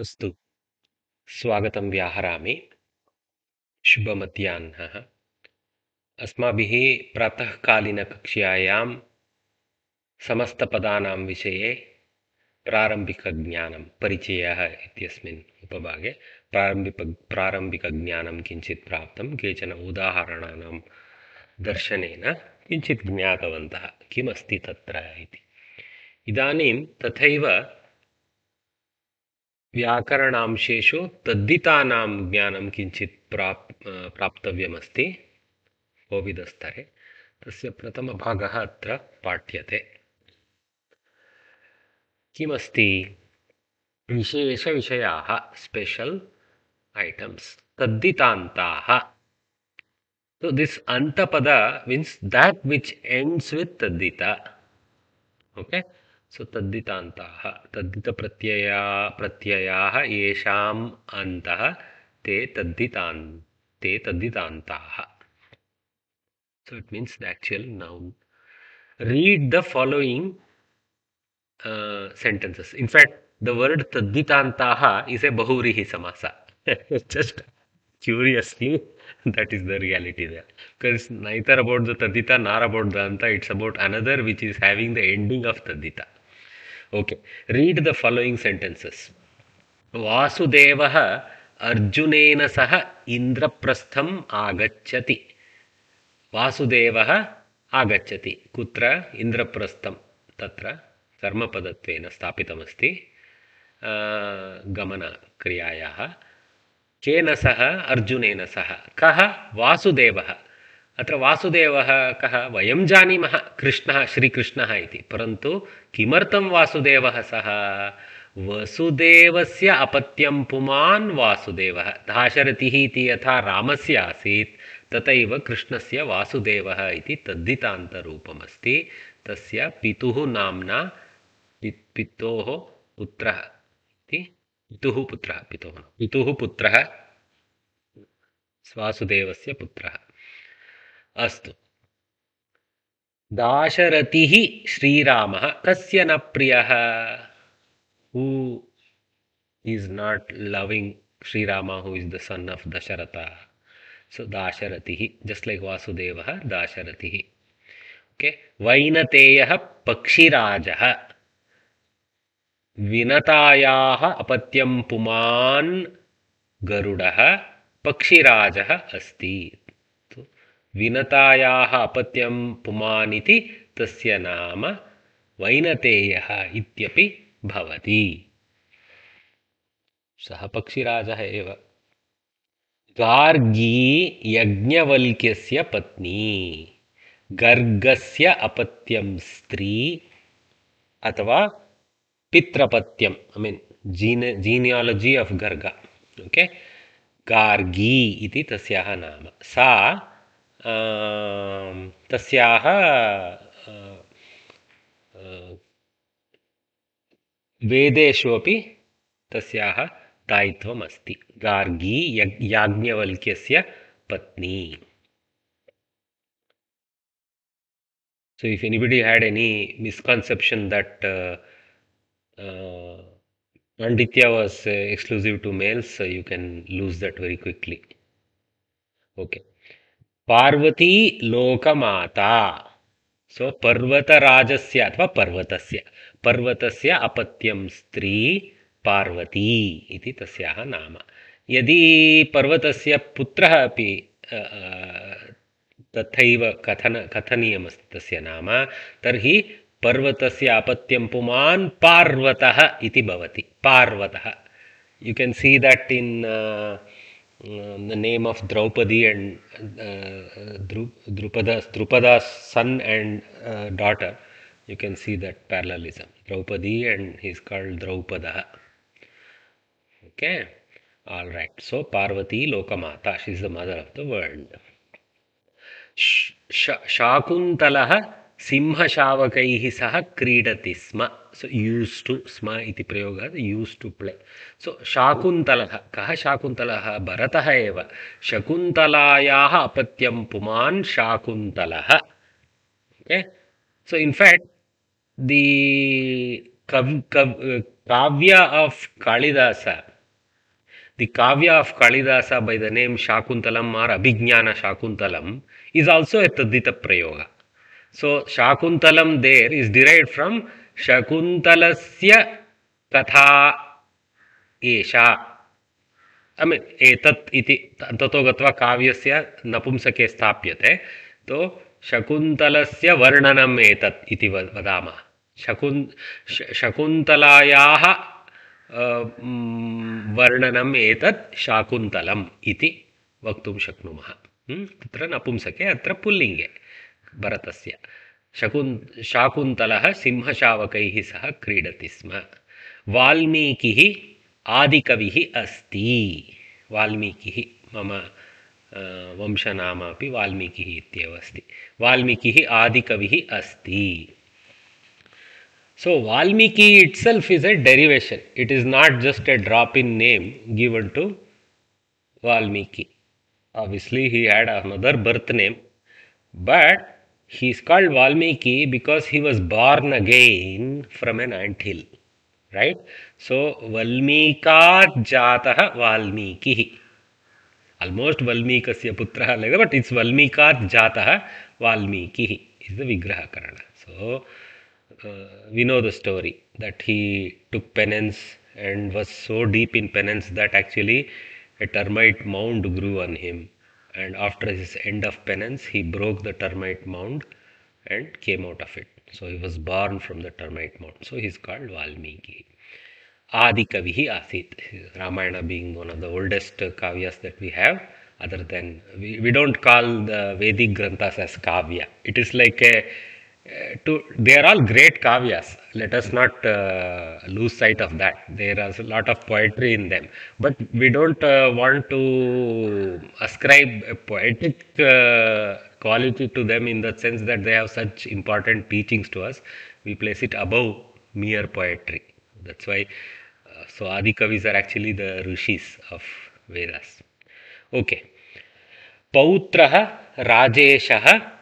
अस्तु स्वागतं व्याहरामि शुभमध्याह्नः अस्माभिः प्रातःकालीनकक्ष्यायां समस्तपदानां विषये प्रारम्भिकज्ञानं परिचयः इत्यस्मिन् उपभागे प्रारम्भिकज्ञानं किञ्चित् प्राप्तं केचन उदाहरणानां दर्शनेन किञ्चित् ज्ञातवन्तः किमस्ति तत्र इति इदानीं तथैव व्याकरणांशेषु तद्धितानां ज्ञानं किञ्चित् प्राप्तव्यमस्ति कोविदस्तरे तस्य प्रथमभागः अत्र पाठ्यते किमस्ति विशेषविषयाः स्पेशल items तद्धितान्ताः so this antapada means that which ends with taddhita okay so तद्धितान्ताः प्रत्ययाः येषाम् अन्तः ते तद्धितान्ताः so it means the actual noun read the following sentences. In fact, the word tadditantaha is a bahurihi samasa. Just curiously, that is the reality there. Because it's neither about the taddita nor about the anta, it's about another which is having the ending of taddita. Okay, read the following sentences. Vasudevah Arjunena saha Indraprastham agacchati. वासुदेवः आगच्छति कुत्र इन्द्रप्रस्थं तत्र कर्मपदत्वेन स्थापितमस्ति गमनक्रियायाः केन सह अर्जुनेन सह कः वासुदेवः अत्र वासुदेवः कः वयं जानीमः कृष्णः श्रीकृष्णः इति परन्तु किमर्थं वासुदेवः सः वसुदेवस्य अपत्यं पुमान् वासुदेवः दाशरथिः इति यथा रामस्य आसीत् तथैव कृष्णस्य वासुदेवः इति तद्धितान्तरूपमस्ति तस्य पितुः नाम्ना पितोः पुत्रः इति पितुः पुत्रः वासुदेवस्य पुत्रः अस्तु दाशरथिः श्रीरामः कस्य न प्रियः who is not loving Srirama who is the son of Dasharatha so Dasharatihi just like Vasudevah Dasharatihi okay Vainateyah Pakshirajah Vinatayaah apatyam puman Garudah Pakshirajah asti so Vinatayaah apatyam puman iti tasya nama Vainateyah ityapi bhavati सः पक्षिराजः एव गार्गी यज्ञवल्क्यस्य पत्नी गर्गस्य अपत्यं स्त्री अथवा पितृपत्यम I mean genealogy of Garga okay Gargi इति तस्याः नाम सा तस्याः वेदेषु अपि तस्याः दायित्वम् अस्ति गार्गी याज्ञवल्क्यस्य पत्नी so if anybody had any misconception that Panditya was exclusive to males you can lose that very quickly okay Parvati Lokamata so पर्वतराजस्य अथवा पर्वतस्य अपत्यं स्त्री पार्वती इति तस्याः नाम यदि पर्वतस्य पुत्रः अपि तथैव कथनीयमस्ति तस्य नाम तर्हि पर्वतस्य अपत्यं पुमान् पार्वतः इति भवति पार्वतः you can see that in the name of Draupadi and Drupada's son and daughter you can see that parallelism Draupadi and he is called Draupada okay all right so Parvati Lokamata she is the mother of the world Shakuntalah Simhashavakaihi saha क्रीडति स्म so used to स्म इति प्रयोगः used to play so Shakuntalah कः शाकुन्तलः भरतः एव शकुन्तलायाः अपत्यं पुमान् शाकुन्तलः okay so in fact the Kavya of Kalidasa, the Kavya of Kalidasa by the name Shakuntalam or Abhignana Shakuntalam is also a Tadita Prayoga. So Shakuntalam there is derived from Shakuntalasya Katha Esha. I mean, etat iti ततो गत्वा काव्यस्य नपुंसके स्थाप्यते तो शकुन्तलस्य वर्णनम् एतत् इति वदामः शकुन्तलायाः वर्णनम् एतत् शाकुन्तलम् इति वक्तुं शक्नुमः तत्र नपुंसके अत्र पुल्लिङ्गे भरतस्य शाकुन्तलः सिंहशावकैः सह क्रीडति स्म वाल्मीकिः आदिकविः अस्ति वाल्मीकिः मम वंशनाम अपि वाल्मीकिः इत्येव अस्ति वाल्मीकिः आदिकविः अस्ति. So Valmiki itself is a derivation. It is not just a drop-in name given to Valmiki. Obviously he had another birth name, but he is called Valmiki because he was born again from an anthill. Right? So Valmikat Jatah Valmiki. Almost Valmikasya Putraha like that, but it's Valmikat Jatah Valmiki is the Vigraha Karana. So we know the story that he took penance and was so deep in penance that actually a termite mound grew on him. And after his end of penance, he broke the termite mound and came out of it. So he was born from the termite mound. So he is called Valmiki. Adikavihi Asit. Ramayana being one of the oldest kavyas that we have. Other than, we don't call the Vedic Granthas as kavya. It is like they are all great kavyas. Let us not lose sight of that. There is a lot of poetry in them. But we don't want to ascribe a poetic quality to them in the sense that they have such important teachings to us. We place it above mere poetry. That's why, so Adi Kavis are actually the rishis of Vedas. Okay. Pautraha Rajeshaha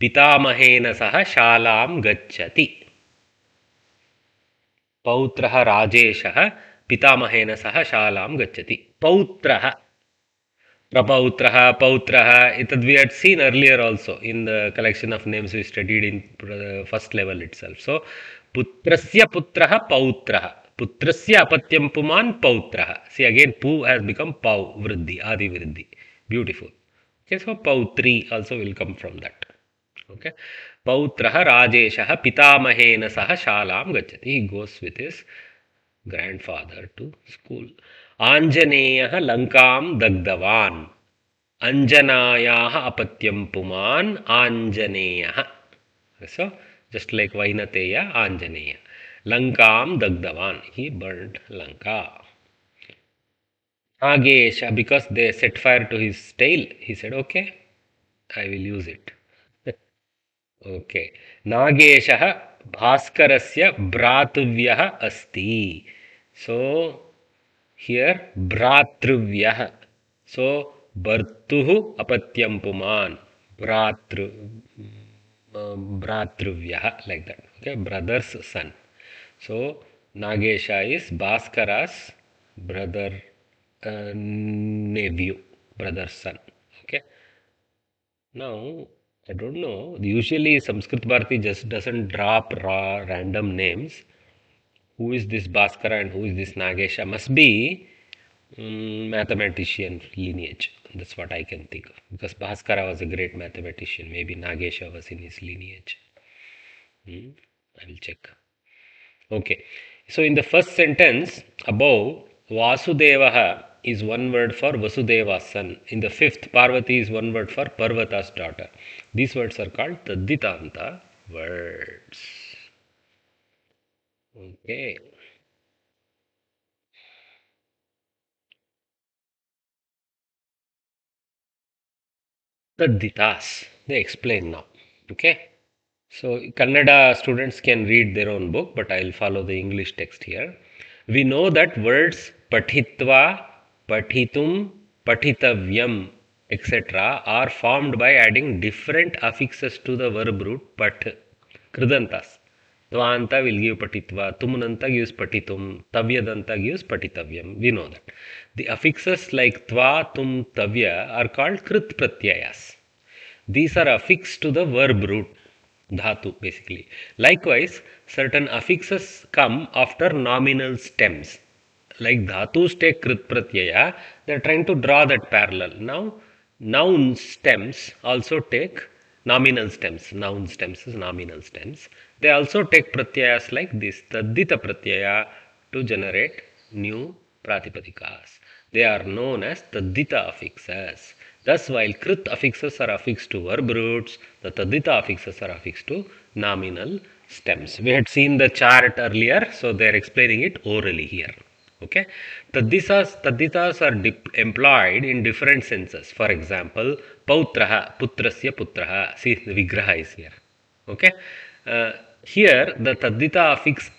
Pitamahena Saha Shalam Gacchati. Pautraha Rajeshaha Pitamahena Saha Shalam Gacchati. Pautraha. Prapautraha, Pautraha, that we had seen earlier also in the collection of names we studied in the first level itself. So, Putrasya Putraha, Pautraha. Putrasya Apatyam Puman, Pautraha. See again, Pu has become Pau, Vriddhi, Adi Vriddhi. Beautiful. Okay, so Pautri also will come from that. Okay. Pautraha Rajeshaha Pitamahena Saha Shalam Gacchati. He goes with his grandfather to school. Anjaneyaha Lankam Dagdavan. Anjanayaha Apatyam Puman Anjaneyaha. So, just like Vainateya, Anjaneya. Lankam Dagdavan. He burned Lanka. Nagesha, because they set fire to his tail, he said, okay, I will use it. Okay. Nageshaha Bhaskarasya Bhratuvyaha Asti. So, here Bhratruvyaha. So, Bhartuhu Apatyam Puman. Bhratruvyaha, like that. Okay, brother's son. So, Nagesha is Bhaskara's brother, nephew, brother's son. Okay. Now, I don't know. Usually, Sanskrit Bharati just doesn't drop random names. Who is this Bhaskara and who is this Nagesha? Must be mathematician lineage. That's what I can think of. Because Bhaskara was a great mathematician. Maybe Nagesha was in his lineage. I will check. Okay. So in the first sentence above, Vasudevaha is one word for Vasudeva's son. In the fifth, Parvati is one word for Parvata's daughter. These words are called Tadditanta words. Okay. Tadditas. They explain now. Okay. So Kannada students can read their own book, but I will follow the English text here. We know that words pathitva, pathitum, pathitavyam, etc. are formed by adding different affixes to the verb root pat, kridantas. Tvanta will give patitva, tumnanta gives patitum, tavyadanta gives patitavyam. We know that. The affixes like tva, tum, tavya are called krit pratyayas. These are affixed to the verb root, dhatu basically. Likewise, certain affixes come after nominal stems. Like dhatus take krit pratyaya, they are trying to draw that parallel. Now, noun stems also take nominal stems. Noun stems is nominal stems. They also take pratyayas like this, tadita pratyaya, to generate new pratipadikas. They are known as tadita affixes. Thus, while krit affixes are affixed to verb roots, the tadita affixes are affixed to nominal stems. We had seen the chart earlier, so they are explaining it orally here. Okay, taditas are employed in different senses. For example, pautraha, putrasya putraha. See, the vigraha is here. Okay, here the tadita affix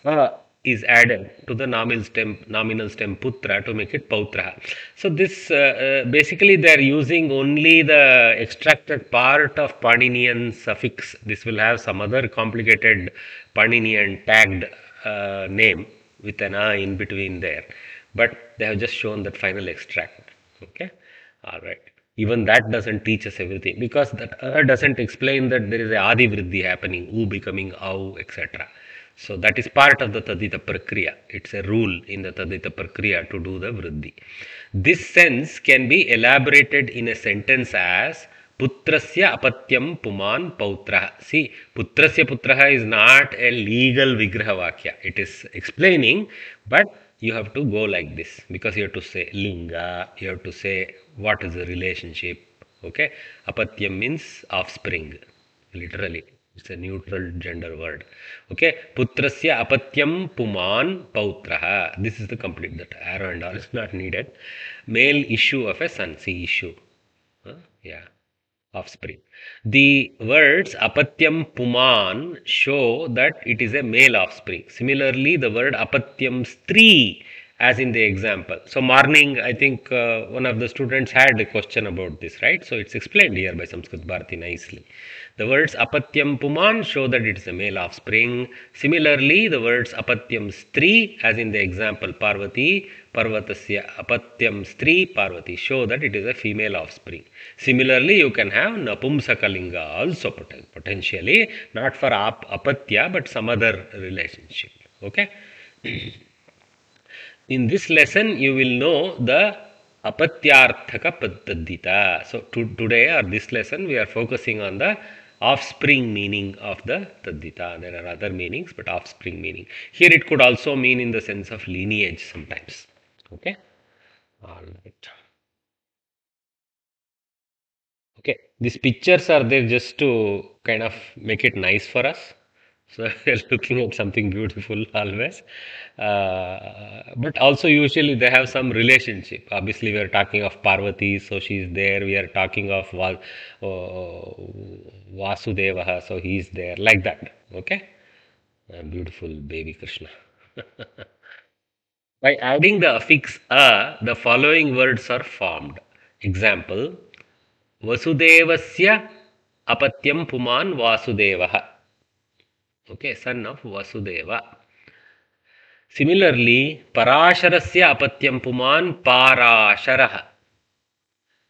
is added to the nominal stem putra to make it pautraha. So this basically they are using only the extracted part of Paninian suffix. This will have some other complicated Paninian tagged name with an a in between there, but they have just shown that final extract. Okay, all right. Even that doesn't teach us everything, because that doesn't explain that there is a adi vriddhi happening, u becoming au, etc. So that is part of the tadita prakriya. It's a rule in the tadita prakriya to do the vriddhi. This sense can be elaborated in a sentence as putrasya apatyam puman pautraha. See, putrasya putraha is not a legal vigraha vakya. It is explaining, but you have to go like this, because you have to say linga, you have to say what is the relationship. Okay, apatyam means offspring, literally. It's a neutral gender word. Okay, putrasya apatyam puman pautraha. This is the complete, that arrow and all is not needed. Male issue of a son, see issue. Yeah, offspring. The words apatyam puman show that it is a male offspring. Similarly, the word apatyam stri, as in the example. So morning, I think one of the students had a question about this, right? So it's explained here by Samskrit Bharati nicely. The words apatyam puman show that it is a male offspring. Similarly, the words apatyam stri, as in the example Parvati, Parvatasya apatyam stri Parvati, show that it is a female offspring. Similarly, you can have napumsakalinga also potentially, not for apatya, but some other relationship. Okay. In this lesson, you will know the apatyarthaka paddadita. So today, or this lesson, we are focusing on the offspring meaning of the taddita. There are other meanings, but offspring meaning. Here it could also mean in the sense of lineage sometimes. Okay. All right. Okay. These pictures are there just to kind of make it nice for us. So we are looking at something beautiful always. But also usually they have some relationship. Obviously we are talking of Parvati, so she is there. We are talking of Vasudeva, so he is there. Like that. Okay. Beautiful baby Krishna. By adding the affix a, the following words are formed. Example, Vasudevasya apatyam puman Vasudevaha. Okay, son of Vasudeva. Similarly, Parasharasya apatyam puman Parasharaha.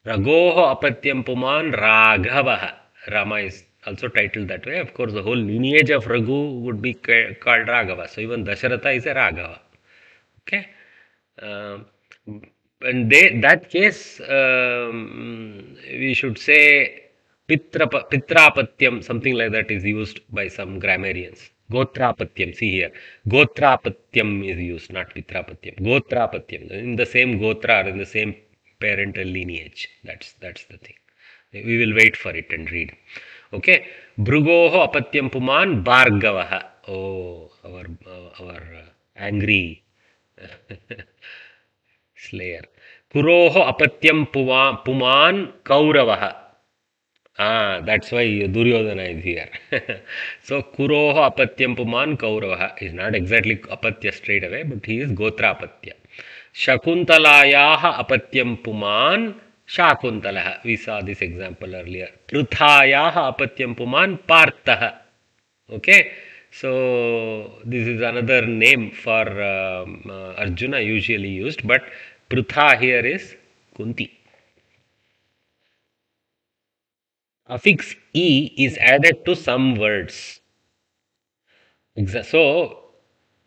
Ragoho apatyam puman Raghavaha. Rama is also titled that way. Of course, the whole lineage of Raghu would be called Raghava. So even Dasharatha is a Raghava. Okay. In that case, we should say Pitrapatyam, something like that is used by some grammarians. Gotrapatyam, see here. Gotrapatyam is used, not Pitrapatyam. Gotrapatyam, in the same Gotra or in the same parental lineage. That's the thing. We will wait for it and read. Okay. Bhrugoho apatyam puman Bhargavaha. Oh, our angry slayer. Kuroho apatyam puman Kauravaha. That's why Duryodhana is here. So, Kuroho apatyam puman Kauravaha is not exactly apatya straight away, but he is Gotra apatya. Shakuntalayaha apatyam puman Shakuntalaha. We saw this example earlier. Pruthayaha apatyam puman Parthaha. Okay. So this is another name for Arjuna usually used, but Prutha here is Kunti. Affix E is added to some words. So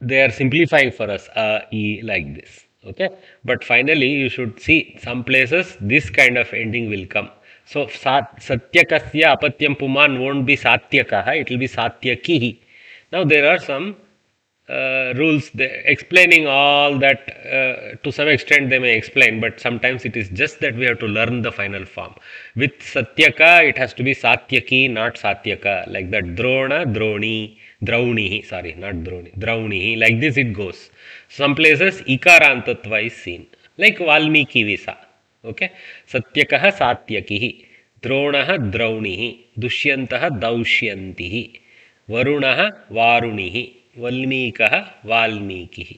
they are simplifying for us E like this. Okay, but finally you should see some places this kind of ending will come. So satyakasya apatyam puman won't be satyakaha, it will be satyakihi. Now there are some rules explaining all that. To some extent they may explain, but sometimes it is just that we have to learn the final form. With satyaka it has to be satyaki, not satyaka, like that. Drona, droni, draunihi, sorry, not droni, draunihi, like this it goes. Some places ikarantatva is seen, like valmiki visa. Okay, satyakah satyakihi, द्रोणः द्रौणिः, दुष्यन्तः दौष्यन्तिः, वरुणः वारुणिः, वल्मीकः वाल्मीकिः.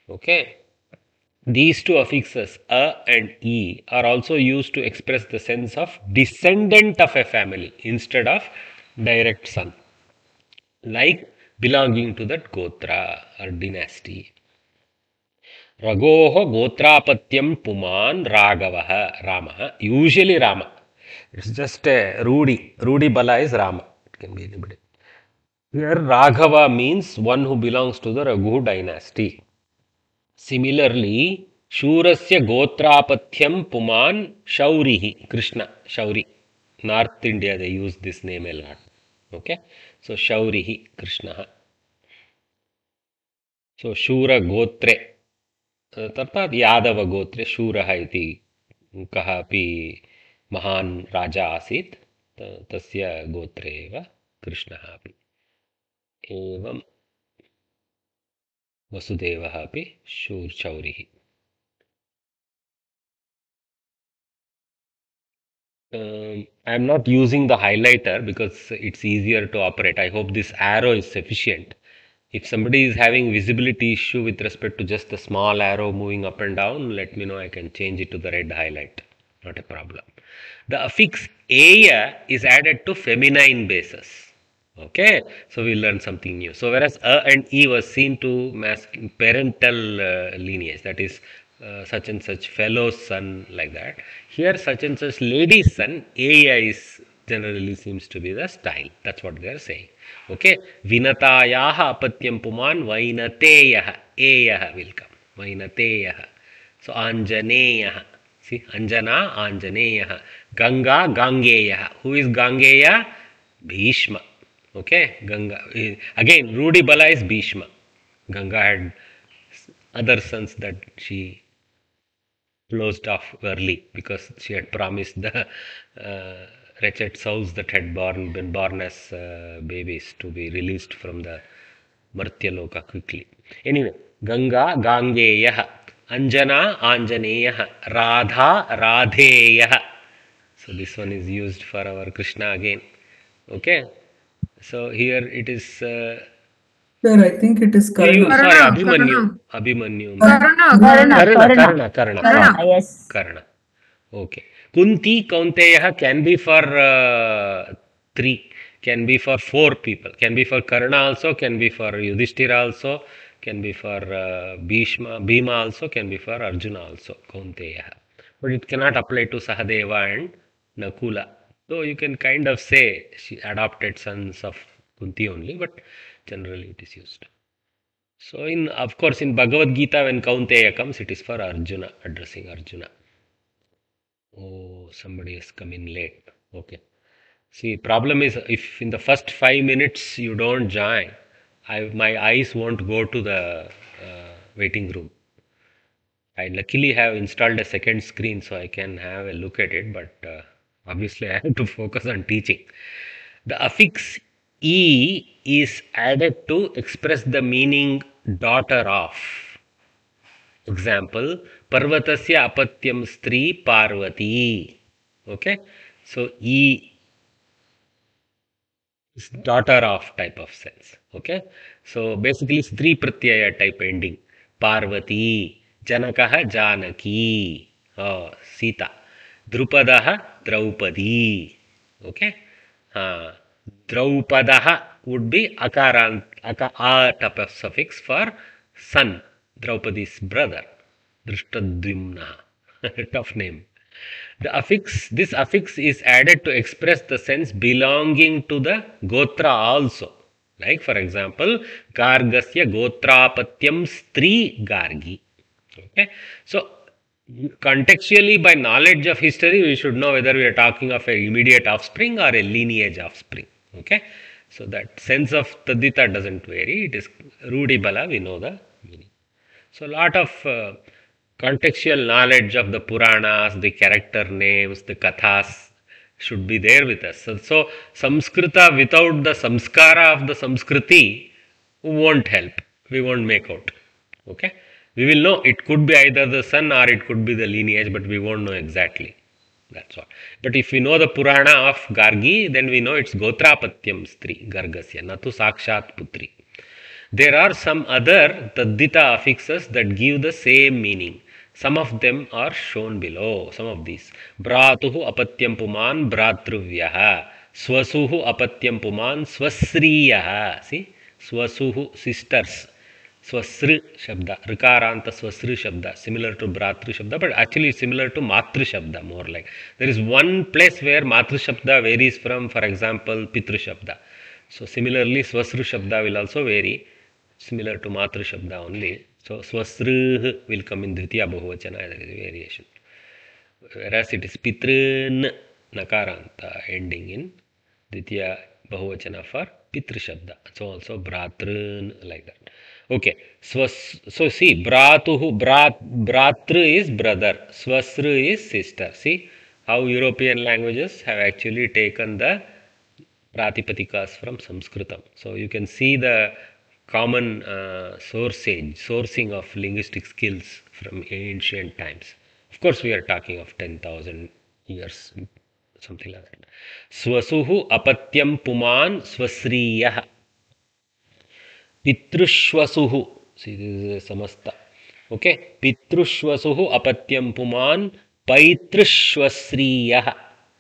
Okay, these two affixes a and e are also used to express the sense of descendant of a family instead of direct son, like belonging to that gotra or dynasty. Ragoho gotrapatyam puman ragavaha Ramaha. Usually Rama. It's just a Rudi. Rudi Bala is Rama. It can be anybody. Here Raghava means one who belongs to the Raghu dynasty. Similarly, Shurasya gotrapatyam puman Shaurihi. Krishna, Shauri. North India they use this name a lot. Okay. So Shaurihi, Krishna. So Shura Gotre. तथा यादव गोत्रे शूरः इति कः अपि महान् राजा आसीत् तस्य गोत्रे एव कृष्णः अपि एवं वसुदेवः अपि शौरिः. I am not using the highlighter because it's easier to operate. I hope this arrow is sufficient. If somebody is having visibility issue with respect to just the small arrow moving up and down, let me know. I can change it to the red highlight. Not a problem. The affix aya is added to feminine basis. Okay, so we learn something new. So whereas a and e was seen to parental lineage, that is such and such fellow's son, like that. Here such and such lady's son, aya is generally seems to be the style. That's what they are saying. Okay, Vinatayaha apatyam puman Vainateyaha, Eyaha will come. Vainateyaha. So Anjaneyaha. See, Anjana, Anjaneyaha. Ganga, Gangeyaha. Who is Gangeya? Bhishma. Okay, Ganga. Again, Rudi Bala is Bhishma. Ganga had other sons that she closed off early because she had promised the wretched souls that had been born as babies to be released from the Martyaloka quickly. Anyway, Ganga, Gangeya, Anjana, Anjaneya, Radha, Radheya. So this one is used for our Krishna again. Okay. So here it is. Sir, I think it is Karna. Sorry, Abhimanyu. Abhimanyu. Karna. Yes. Karna. Okay. Kunti Kaunteya can be for 3, can be for 4 people, can be for Karna also, can be for Yudhishthira also, can be for Bhima also, can be for Arjuna also, Kaunteya. But it cannot apply to Sahadeva and Nakula. So you can kind of say she adopted sons of Kunti only, but generally it is used. So of course in Bhagavad Gita when Kaunteya comes, it is for Arjuna, addressing Arjuna. Oh, somebody has come in late. Okay. See, problem is if in the first 5 minutes you don't join, my eyes won't go to the waiting room. I luckily have installed a second screen so I can have a look at it, but obviously I have to focus on teaching. The affix E is added to express the meaning daughter of. Example, Parvatasya apatyam stri Parvati. Okay, so E is daughter of type of sense. Okay, so basically stri pratyaya type ending. Parvati, Janakaha Janaki, Sita, Drupadaha Draupadi. Okay, Draupadaha would be akarant, a type of suffix for son, Draupadi's brother, Drishtadhyumna. Tough name. This affix is added to express the sense belonging to the gotra also. Like for example, Gargasya gotrapatyam stri Gargi. Okay. So contextually, by knowledge of history, we should know whether we are talking of an immediate offspring or a lineage offspring. Okay. So that sense of tadita doesn't vary. It is Rudi Bala, we know the meaning. So a lot of contextual knowledge of the Puranas, the character names, the Kathas should be there with us. So Samskrita without the samskara of the Samskriti won't help. We won't make out. Okay. We will know it could be either the son or it could be the lineage, but we won't know exactly. That's all. But if we know the Purana of Gargi, then we know it's Gotrapatyam Stri, Gargasya, Natu Sakshat Putri. There are some other Taddita affixes that give the same meaning. Some of them are shown below. Some of these. Bratuhu apatyam puman bratruvyah. Swasuhu apatyam puman swasriyah. See? Swasuhu, sisters. Swasri Shabda, Rikaranta Swasri Shabda, similar to Bratri Shabda, but actually similar to Matri Shabda, more like. There is one place where Matri Shabda varies from, for example, Pitru Shabda. So similarly, Swasru Shabda will also vary, similar to Matri Shabda only. So Swasru will come in Dvitiya Bahuvachana, there is a variation. Whereas it is Pitrun Nakaranta ending in Dvitiya Bahuvachana for Pitru Shabda. So also Bratrun like that. Okay, so see, Bratru is brother, Swasru is sister. See how European languages have actually taken the Pratipadikas from Sanskritam. So you can see the common sourcing of linguistic skills from ancient times. Of course, we are talking of 10,000 years, something like that. Swasuhu apatyam puman swasriyah. Pitrushvasuhu. See, this is a samasta. Okay. Pitrushvasuhu apatyam puman paitrushvasriyah.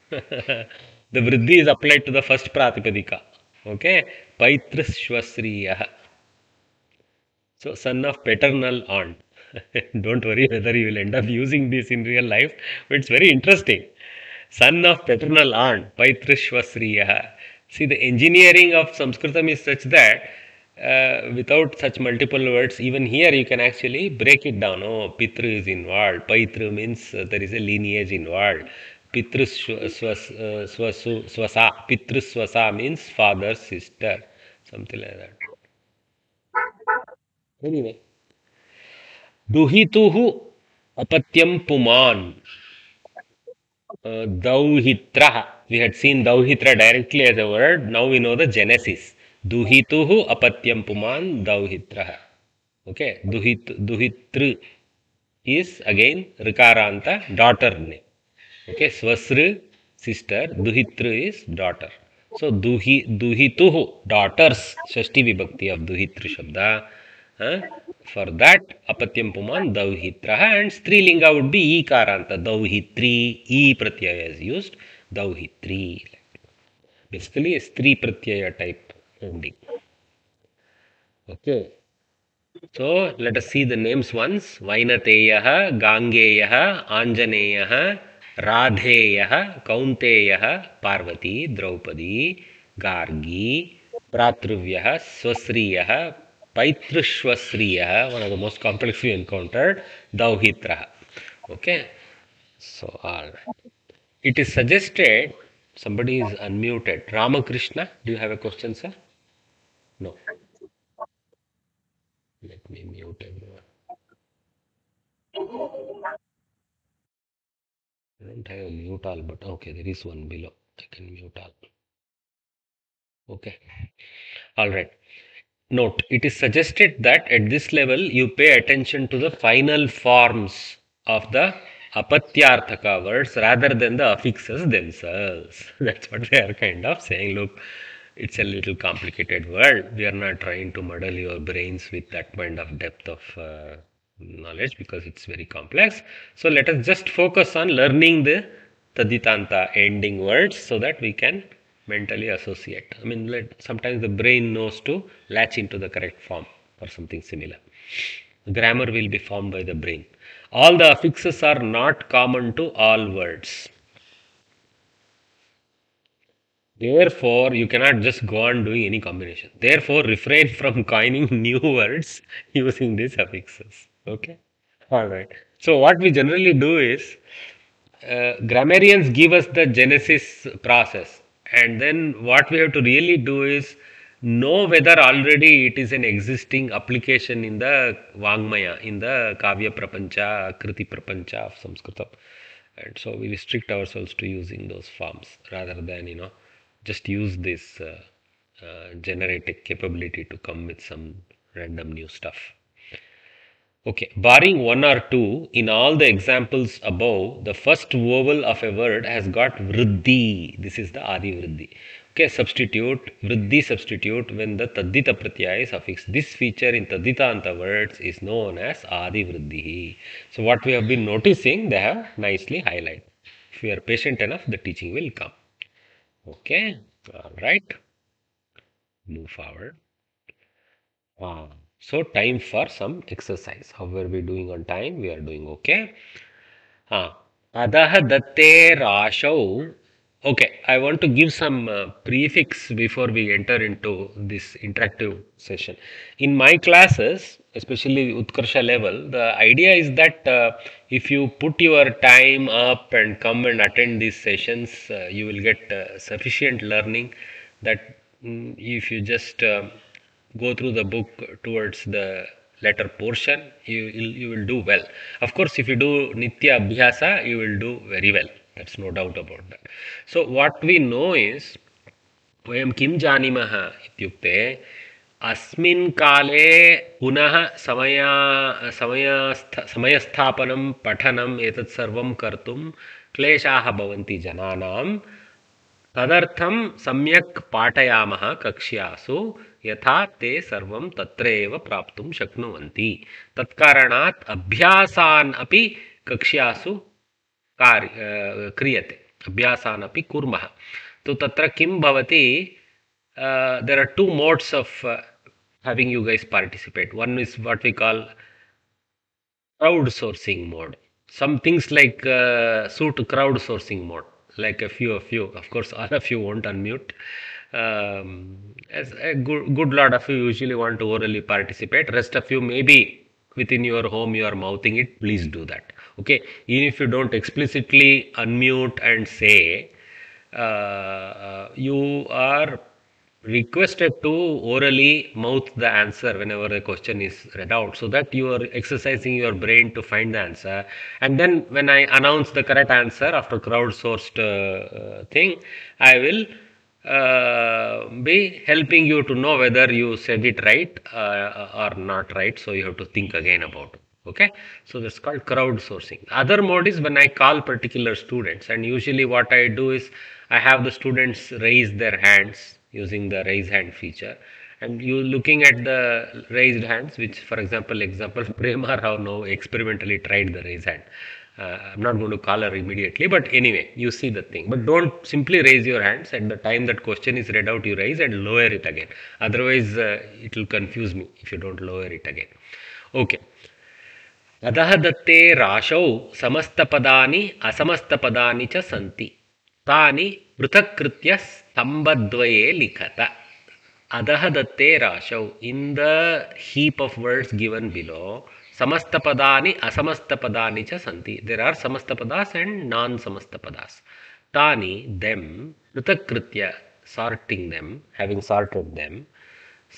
The vriddhi is applied to the first pratipadika. Okay. Paitrushvasriyah. So, son of paternal aunt. Don't worry whether you will end up using this in real life, but it's very interesting. Son of paternal aunt, Paitrishvasriya. See, the engineering of Sanskritam is such that without such multiple words, even here you can actually break it down. Oh, Pitru is involved. Paitru means there is a lineage involved. Pitru swasa. Pitru swasa means father, sister. Something like that. Anyway. Duhituhu apatyam puman. Dauhitra. We had seen Dauhitra directly as a word. Now we know the genesis. Duhituhu apatyam puman Dauhitra. Okay. Duhitru is again Rikaranta, daughter name. Okay. Swasru, sister. Duhitru is daughter. So Duhituhu, daughters. Shashti vibhakti of Duhitru Shabda. For that, apatyam puman dauhitraha and strilinga would be ikaranta. Dauhitri, e pratyaya is used. Dauhitri. Basically, a stri pratyaya type ending. Okay. So, let us see the names once. Vainateyaha, Gangeyaha, Anjaneyaha, Radheyaha, Kaunteyaha, Parvati, Draupadi, Gargi, Pratruvyaha, Swasriyaha, Paitrushvasriya, one of the most complex we encountered, Dauhitra. Okay. So, all right. It is suggested, somebody is unmuted. Ramakrishna, do you have a question, sir? No. Let me mute everyone. I don't have a mute all, but okay, there is one below. I can mute all. Okay. All right. Note, it is suggested that at this level you pay attention to the final forms of the apatyarthaka words rather than the affixes themselves. That's what they are kind of saying. Look, it's a little complicated word. We are not trying to muddle your brains with that kind of depth of knowledge because it's very complex. So let us just focus on learning the Taditanta ending words so that we can mentally associate. I mean, sometimes the brain knows to latch into the correct form or something similar. Grammar will be formed by the brain. All the affixes are not common to all words. Therefore, you cannot just go on doing any combination. Therefore, refrain from coining new words using these affixes. Okay? All right. So, what we generally do is grammarians give us the genesis process, and then what we have to really do is know whether already it is an existing application in the Vangmaya, in the Kavya Prapancha, Kriti Prapancha of Sanskritam. And so we restrict ourselves to using those forms rather than, just use this generative capability to come with some random new stuff. Okay, barring one or two, in all the examples above, the first vowel of a word has got vriddhi. This is the adi vriddhi. Okay, substitute, vriddhi substitute when the taddita pratyaya is affixed. This feature in tadditanta words is known as adi vriddhi. So what we have been noticing, they have nicely highlighted. If we are patient enough, the teaching will come. Okay, all right, move forward. So time for some exercise. How are we doing on time? We are doing okay. Adah datte rashau. Okay, I want to give some prefix before we enter into this interactive session. In my classes, especially Utkarsha level, the idea is that if you put your time up and come and attend these sessions, you will get sufficient learning that if you just go through the book towards the latter portion, you will do well. Of course, if you do Nitya Abhyasa, you will do very well. That's no doubt about that. So what we know is, वयं किं जानीमः इत्युक्ते अस्मिन् काले पुनः समयस्थापनं पठनम् एतत् सर्वं कर्तुं क्लेशाः भवन्ति जनानां तदर्थं सम्यक् पाठयामः कक्ष्यासु यथा ते सर्वं तत्र एव प्राप्तुं शक्नुवन्ति तत्कारणात् अभ्यासान् अपि कक्ष्यासु क्रियते अभ्यासान् अपि कुर्मः तो तत्र किं भवति there are two modes of having you guys participate. One is what we call crowdsourcing mode. Some things like suit crowdsourcing mode, like a few of you. Of course, all of you won't unmute. As a good lot of you usually want to orally participate. Rest of you maybe within your home you are mouthing it. Please do that. Okay, even if you don't explicitly unmute and say, you are requested to orally mouth the answer whenever the question is read out so that you are exercising your brain to find the answer, and then when I announce the correct answer after crowdsourced thing, I will be helping you to know whether you said it right or not right, so you have to think again about it. Okay, so that's called crowdsourcing. Other mode is when I call particular students, and usually what I do is I have the students raise their hands using the raise hand feature, and you looking at the raised hands, which for example Prema Rao now experimentally tried the raise hand. I'm not going to call her immediately, but anyway, you see the thing. But don't simply raise your hands at the time that question is read out. You raise and lower it again. Otherwise, it will confuse me if you don't lower it again. Okay. अतः दत्ते राशौ समस्तपदानि असमस्तपदानि च सन्ति तानि पृथक्कृत्य स्तम्भद्वये लिखत अधः दत्ते राशौ in the heap of words given below समस्तपदानि असमस्तपदानि च सन्ति there are samastapadas and non samastapadas तानि them पृथक्कृत्य sorting them having sorted them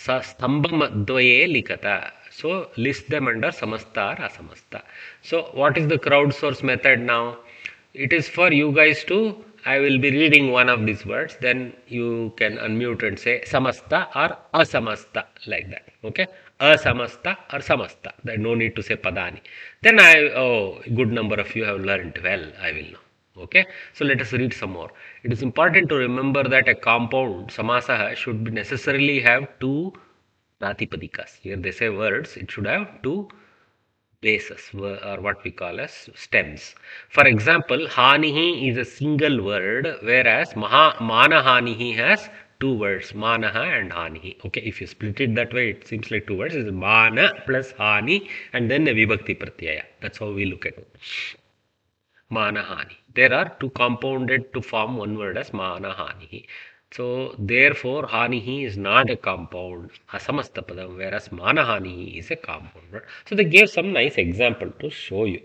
स्तम्भद्वये लिखत so list them under samasta or asamasta. So what is the crowdsource method now? It is for you guys to, I will be reading one of these words, then you can unmute and say samasta or asamasta, like that. Okay, asamasta or samasta. There no need to say padani. Then good number of you have learned well, I will know. Okay, so let us read some more. It is important to remember that a compound samasa should be necessarily have two Pratipadikas. Here they say words, it should have two bases or what we call as stems. For example, hanihi is a single word, whereas manahanihi has two words, manaha and hanihi. Okay, if you split it that way, it seems like two words. It's mana plus hani and then a vibhakti pratyaya. That's how we look at it. Manahani. There are two compounded to form one word as manahani. So therefore hanihi is not a compound asamastapadam, whereas manahani is a compound word. So they gave some nice example to show you.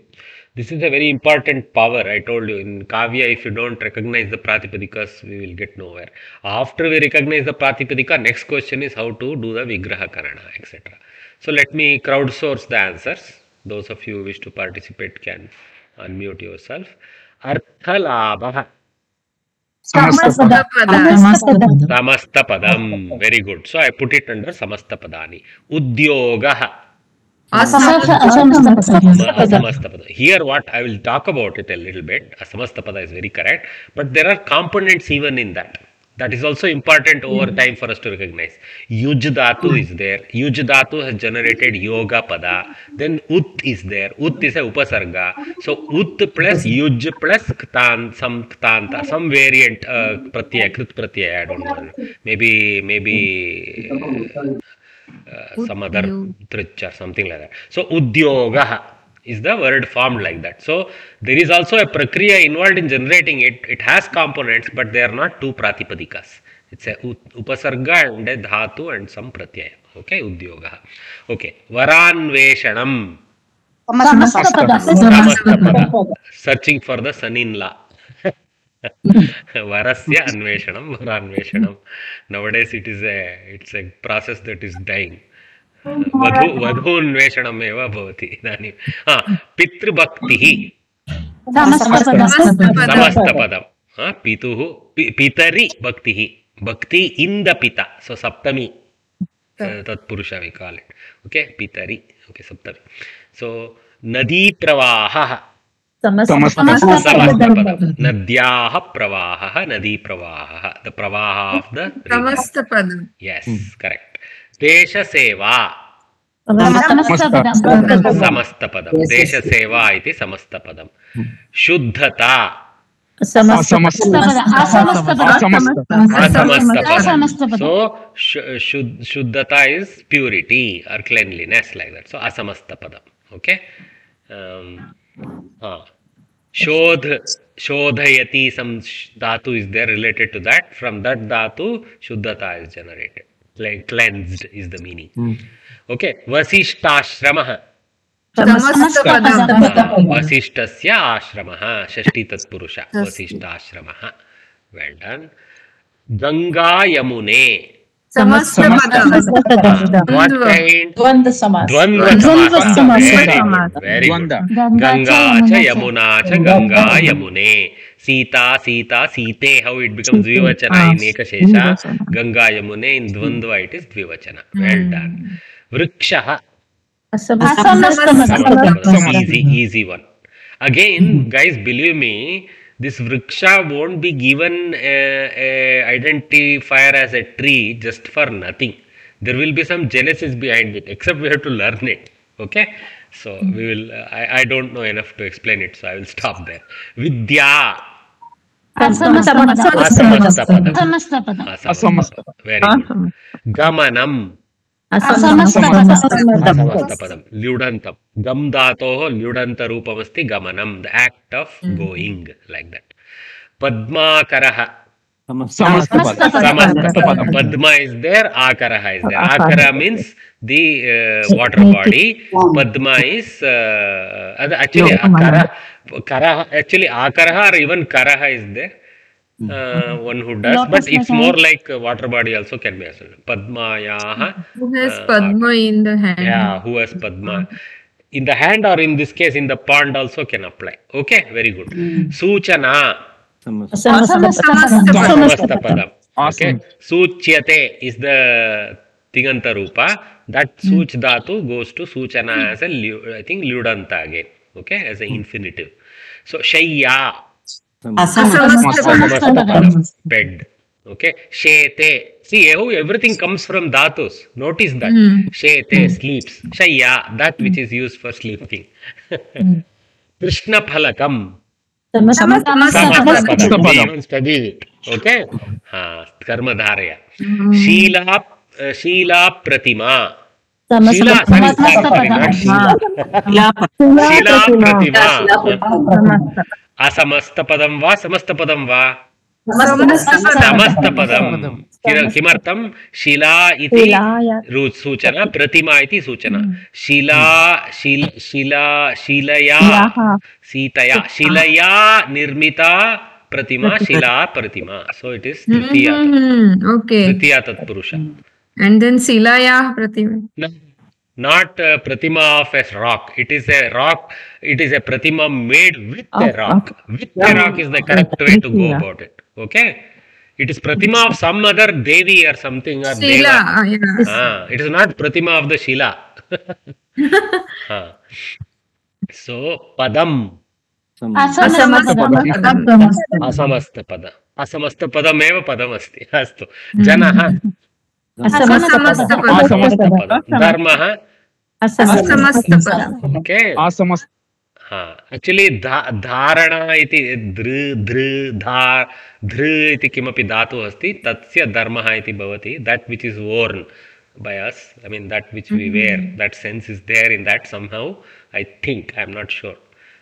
This is a very important power. I told you in Kavya, if you don't recognize the Pratipadikas, we will get nowhere. After we recognize the Pratipadika, next question is how to do the Vigraha Karana, etc. So let me crowdsource the answers. Those of you who wish to participate can unmute yourself. Arthalabha. Samastapadam. Very good. So I put it under Samastapadani. Udyogah. Asamastapada. Here what I will talk about it a little bit. Asamastapada is very correct. But there are components even in that. That is also important over time for us to recognize. Yuj dhatu is there. Yuj dhatu has generated yoga pada. Then ut is there. Ut is a upasarga. So ut plus yuj plus ktan, some ktanta, some variant pratyaya, krit pratyaya, I don't know. Maybe some other trich or something like that. So udyoga is the word formed like that. So there is also a prakriya involved in generating it. It has components, but they are not two pratipadikas. It's a upasarga and a dhatu and some pratyaya. Okay, udyoga. Okay, varanveshanam. Samastapada. Searching for the son-in-law. Varasya anveshanam, varanveshanam. Nowadays it's a process that is dying. वधून्वेषणम् एव भवति इदानीं पितृभक्तिः समस्तपदं पितुः पितरि भक्तिः भक्ति in the पिता सो सप्तमी तत्पुरुष we call it. Okay, pitari. Okay, saptami. So नदी प्रवाहः समस्तपदं नद्याः प्रवाहः नदी प्रवाहः the प्रवाह of the समस्तपदं. yes, correct. देश सेवा समस्तपदं देश सेवा इति समस्तपदं शुद्धता असमस्तपदं so शुद्धता is purity or cleanliness like that, so asamastapadam. Okay, shodhayati, some dhatu is there related to that. From that dhatu shuddhata is generated. Like cleansed is the meaning. Okay, vasishtashramaha vasishtasya ashramaha षष्ठी तत्पुरुष vasishtashramaha. Well done. Ganga Yamune. What kind? Dvandva samasa. Very good. Ganga cha Yamuna cha Ganga Yamune. Sita Sita Site, how it becomes Dvivachana in Ekashesha. Ganga Yamune, in Dvandva it is Dvivachana. Well done. Vrikshaha. Easy one. Again, guys, believe me, this vriksha won't be given a identifier as a tree just for nothing. There will be some genesis behind it, except we have to learn it. Okay, so we will. I don't know enough to explain it, so I will stop there. Vidya. Asamastapadam. Very good. Gamanam. Asamastapadam. Lyudantam. Gam dhatoh lyudanta rupamasti gamanam. The act of going, like that. Padmakaraha. Samastapadam. Padma is there, Akaraha is there. Akara means the water body. Padma is actually Akara. Actually Akaraha or even Karaha is there. One who does, but it's more like water body also can be assumed. Padmayaha. Who has Padma in the hand? Yeah, who has Padma in the hand, or in this case in the pond also can apply. Okay, very good. Suchana. Samastapadam. Okay. Suchyate is the Tiganta Rupa. That Such Dhatu goes to Suchana as a, I think, Lyudanta again. Okay, as an infinitive. So, Shayya. Bed. Okay. Shete. See, everything comes from dhatus. Notice that. Shete, sleeps. Shayya, that which is used for sleeping. Krishna phalakam. Samastapadam. We even studied it. Okay? Karma dharaya. Sheela pratima. Sheila, sorry, not Sheila. Sheila pratima. Asamastapadam va, samastapadam va. समस्तपदम किमर्थम शिला इति सूचना प्रतिमा इति सूचना शिला शीलया सीतया शिलया निर्मिता प्रतिमा शिला प्रतिमा so it is तृतीया तत्पुरुषा and then silaya pratima not pratima of a rock. It is a rock. It is a pratima made with a rock. With a rock is the correct way to go about it. Okay? It is pratima of some other devi or something or Shila, deva. It is not pratima of the Shila. So, padam. Asamasta pada. Asamasta padam eva padam asti. Astu. Janaha. Asamastapadam. Dharmah. Asamastapadam. Okay. Actually, dharana iti dhr iti kimapi dhatu asti. Tatsya dharmah iti bhavati. That which is worn by us. I mean, that which we wear. That sense is there in that somehow. I think. I am not sure.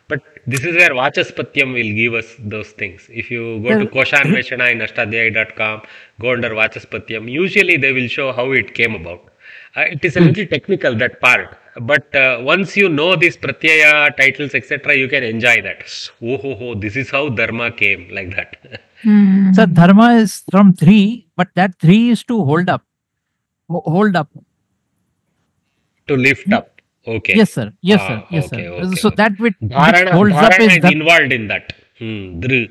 But this is where Vachaspatyam will give us those things. If you go to Koshanveshana in ashtadhyay.com, go under Vachaspatyam, usually they will show how it came about. It is a little technical, that part. But once you know these pratyaya titles, etc., you can enjoy that. This is how dharma came, like that. So dharma is from 3, but that 3 is to hold up. To lift up. Okay. Yes, sir. Yes, sir. Yes, okay, sir. okay, So okay. that which Dharana, holds up is involved in that. Dhru is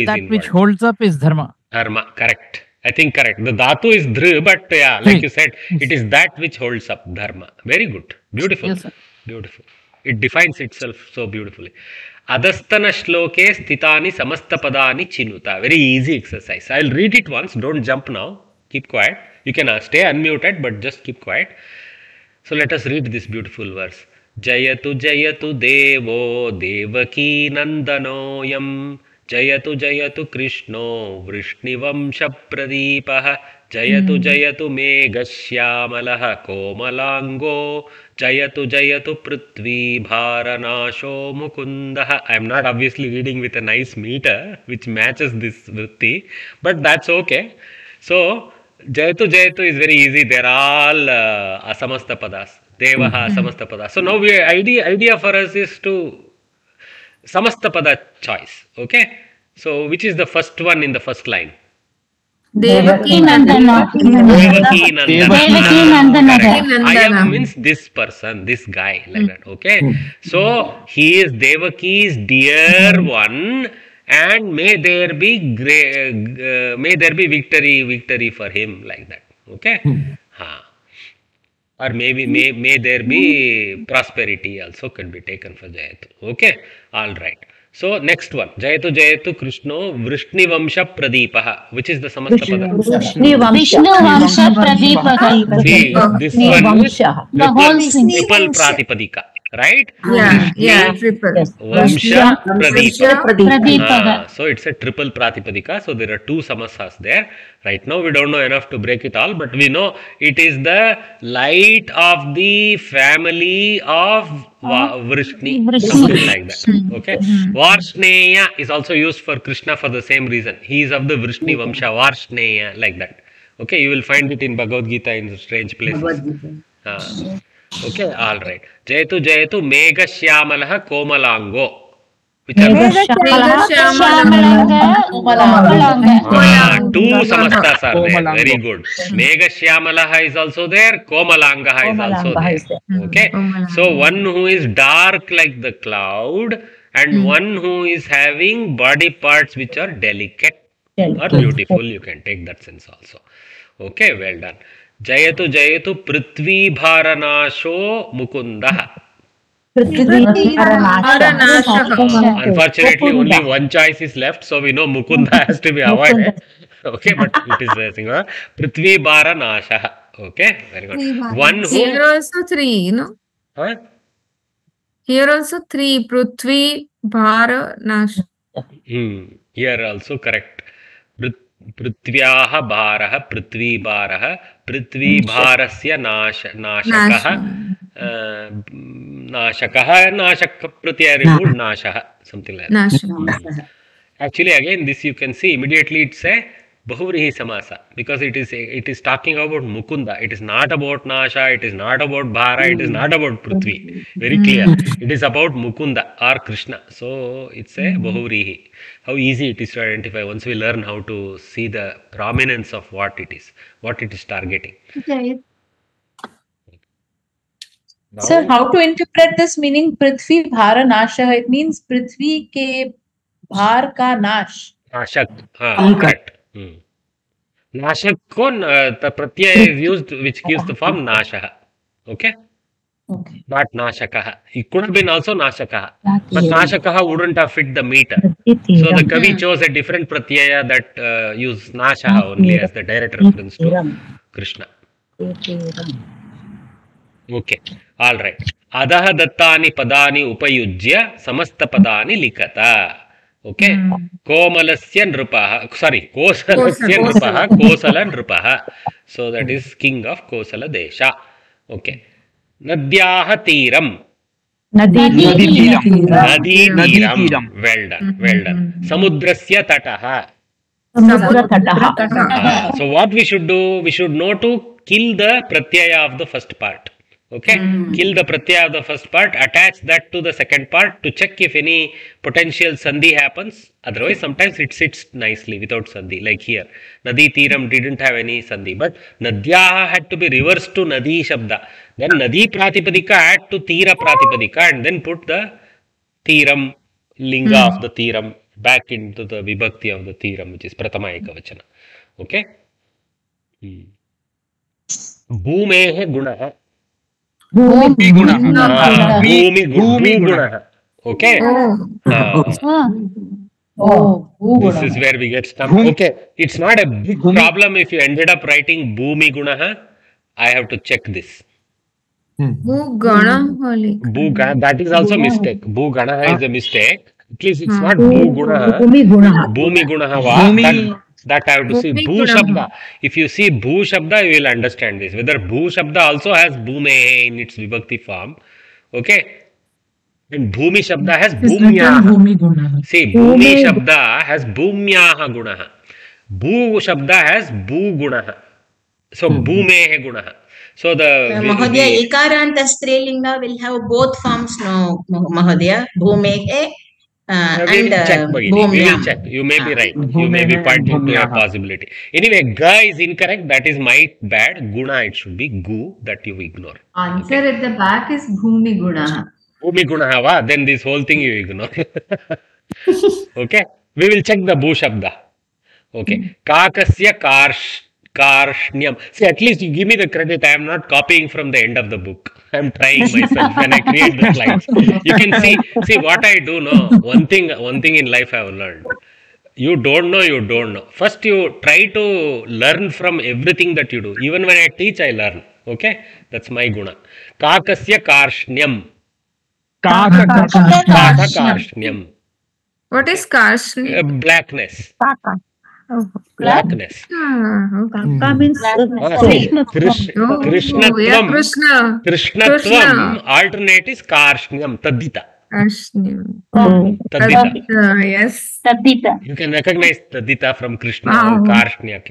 that involved. which holds up is dharma. Dharma, correct. I think correct. The dhatu is dhru, but yeah, like you said, it is that which holds up dharma. Very good. Beautiful. Yes, sir. Beautiful. It defines itself so beautifully. Adastana shloke stitani samastapadani chinuta. Very easy exercise. I'll read it once. Don't jump now. Keep quiet. You can stay unmuted, but just keep quiet. So let us read this beautiful verse. Jayatu jayatu devo devaki nandanoyam जयतु जयतु कृष्णो वृष्णिवंशप्रदीपः जयतु जयतु मेघश्यामलः कोमलाङ्गो जयतु जयतु पृथ्वीभारनाशो मुकुन्दः. I am not obviously reading with a nice meter which matches this vritti, but that's okay. So jayatu jayatu is very easy. They're all asamasta padas. Devaha asamasta padas. So now idea for us is to Samastapada choice. Okay. So which is the first one in the first line? Devaki Nandana. Devaki Nandana. Nandana. I am means this person, this guy, like that. Okay. So he is Devaki's dear one, and may there be victory for him, like that. Okay. Or maybe may there be prosperity also could be taken for Jayatu. Okay, all right. So next one, Jayatu Jayatu Krishno Vrishnivamsha Pradipaha, which is the Samastapada. Vrishnivamsha Pradipaha. See, this one is triple Pratipadika, right? Yeah, triple. Vamsha Pradipaha. So it's a triple Pratipadika. So there are two samasas there. Right now we don't know enough to break it all, but we know it is the light of the family of Vrishni, something like that. Okay. Varshneya is also used for Krishna for the same reason. He is of the Vrishni Vamsha, Varshneya, like that. Okay, you will find it in Bhagavad Gita in strange places. Okay, all right. Jayatu Jayatu Megha Shyamalaha Komalango. Which are two samastas are there. Very good. Megha Shyamalaha is also there. Komalangaha is also there. Okay. So one who is dark like the cloud, and one who is having body parts which are delicate or beautiful. You can take that sense also. Okay, well done. Jayatu Jayatu Prithvi Bharanasho Mukundaha. Unfortunately, only one choice is left, so we know Mukunda has to be avoided. Okay, but it is singular. Prithvi Bhara Nasha. Okay, very good. One who. Here also 3, Huh? Here also 3. Prithvi, Bhara, Nash. Here also correct. Prithvyaha bharah, prithvi bharah, prithvi bharasya nashakah, nashakah, nashak pratyaya removed, nashah, something like that. Nash. Actually, again, this you can see immediately it's a Bahuvrihi Samasa because it is talking about Mukunda. It is not about Nasha, it is not about Bhara, it is not about Prithvi. Very clear. It is about Mukunda or Krishna. So it's a Bahuvrihi. How easy it is to identify once we learn how to see the prominence of what it is targeting. Now, Sir, how to interpret this meaning Prithvi Bhara Nasha? It means Prithvi ke Bhar ka Nash. Nashak. Correct. Nashak kon the pratyaya is used which gives the form Nashaha. Okay? Okay. Not Nashakaha. It could have been also Nashakaha. But Nashakaha wouldn't have fit the meter. So the Kavi chose a different pratyaya that used Nashaha only as the direct reference to Krishna. Okay. All right. Adaha dattani padani upayujya samasta padani likata. Okay. Komalasya nrupaha. Sorry. Kosalasya nrupaha. Kosala nrupaha. So that is king of Kosala Desha. Okay. Nadhyaha Tiram. Nadi Tiram. Well done. Well done. Samudrasya Tataha. So what we should do? We should know to kill the pratyaya of the first part. Okay, kill the pratyaya of the first part, attach that to the second part to check if any potential sandhi happens. Otherwise, sometimes it sits nicely without sandhi. Like here, Nadi Tiram didn't have any sandhi, but Nadhyaha had to be reversed to Nadi Shabda. Then Nadi Pratipadika add to Tira Pratipadika and then put the Tiram linga of the Tiram back into the Vibhakti of the Tiram, which is Pratama Ekavachana. Okay. Bhumehe Gunaha. Bhumi Gunaha. Okay. This is where we get stuck. Okay. It's not a big problem if you ended up writing Bhumi Gunaha. I have to check this. Bhugana, that is also mistake. Bhugana is a mistake. At least it's not Bhuguna. Bhumi Gunaha. That I have to see. Bhu Shabda. If you see Bhu Shabda, you will understand this. Whether Bhu Shabda also has Bhume in its Vibhakti form. Okay. And Bhumi Shabda has Bhumyaha. See, Bhumi Shabda has Bhumyaha Gunaha. Bhu Shabda has Bhu Gunaha. So, Bhumehe Gunaha. So, the... Mahodaya, Ekaranta Strilinga will have both forms, no, Mahodaya. Bhumehe. We will check, Bhagini. We will check. You may be right. You may be pointing to a possibility. Anyway, Ga is incorrect. That is my bad. Guna, it should be Gu that you ignore. Answer at the back is Bhumi Gunaha. Bhumi Gunaha, then this whole thing you ignore. Okay. We will check the Bhu Shabda. Okay. Kakasya Karshnyam. See, at least you give me the credit. I am not copying from the end of the book. I am trying myself when I create the slides. You can see what I do now. One thing in life I have learned. You don't know. First you try to learn from everything that you do. Even when I teach, I learn. Okay? That's my guna. Kakasya Karshnyam. Karshnyam. What is Karshnyam? Blackness. Blackness. Kaka means Krishnatvam. Alternate is Karshnyam. Tadita. Karshnyam. Tadita. Yes. Tadita. You can recognize Tadita from Krishna or Karshnya.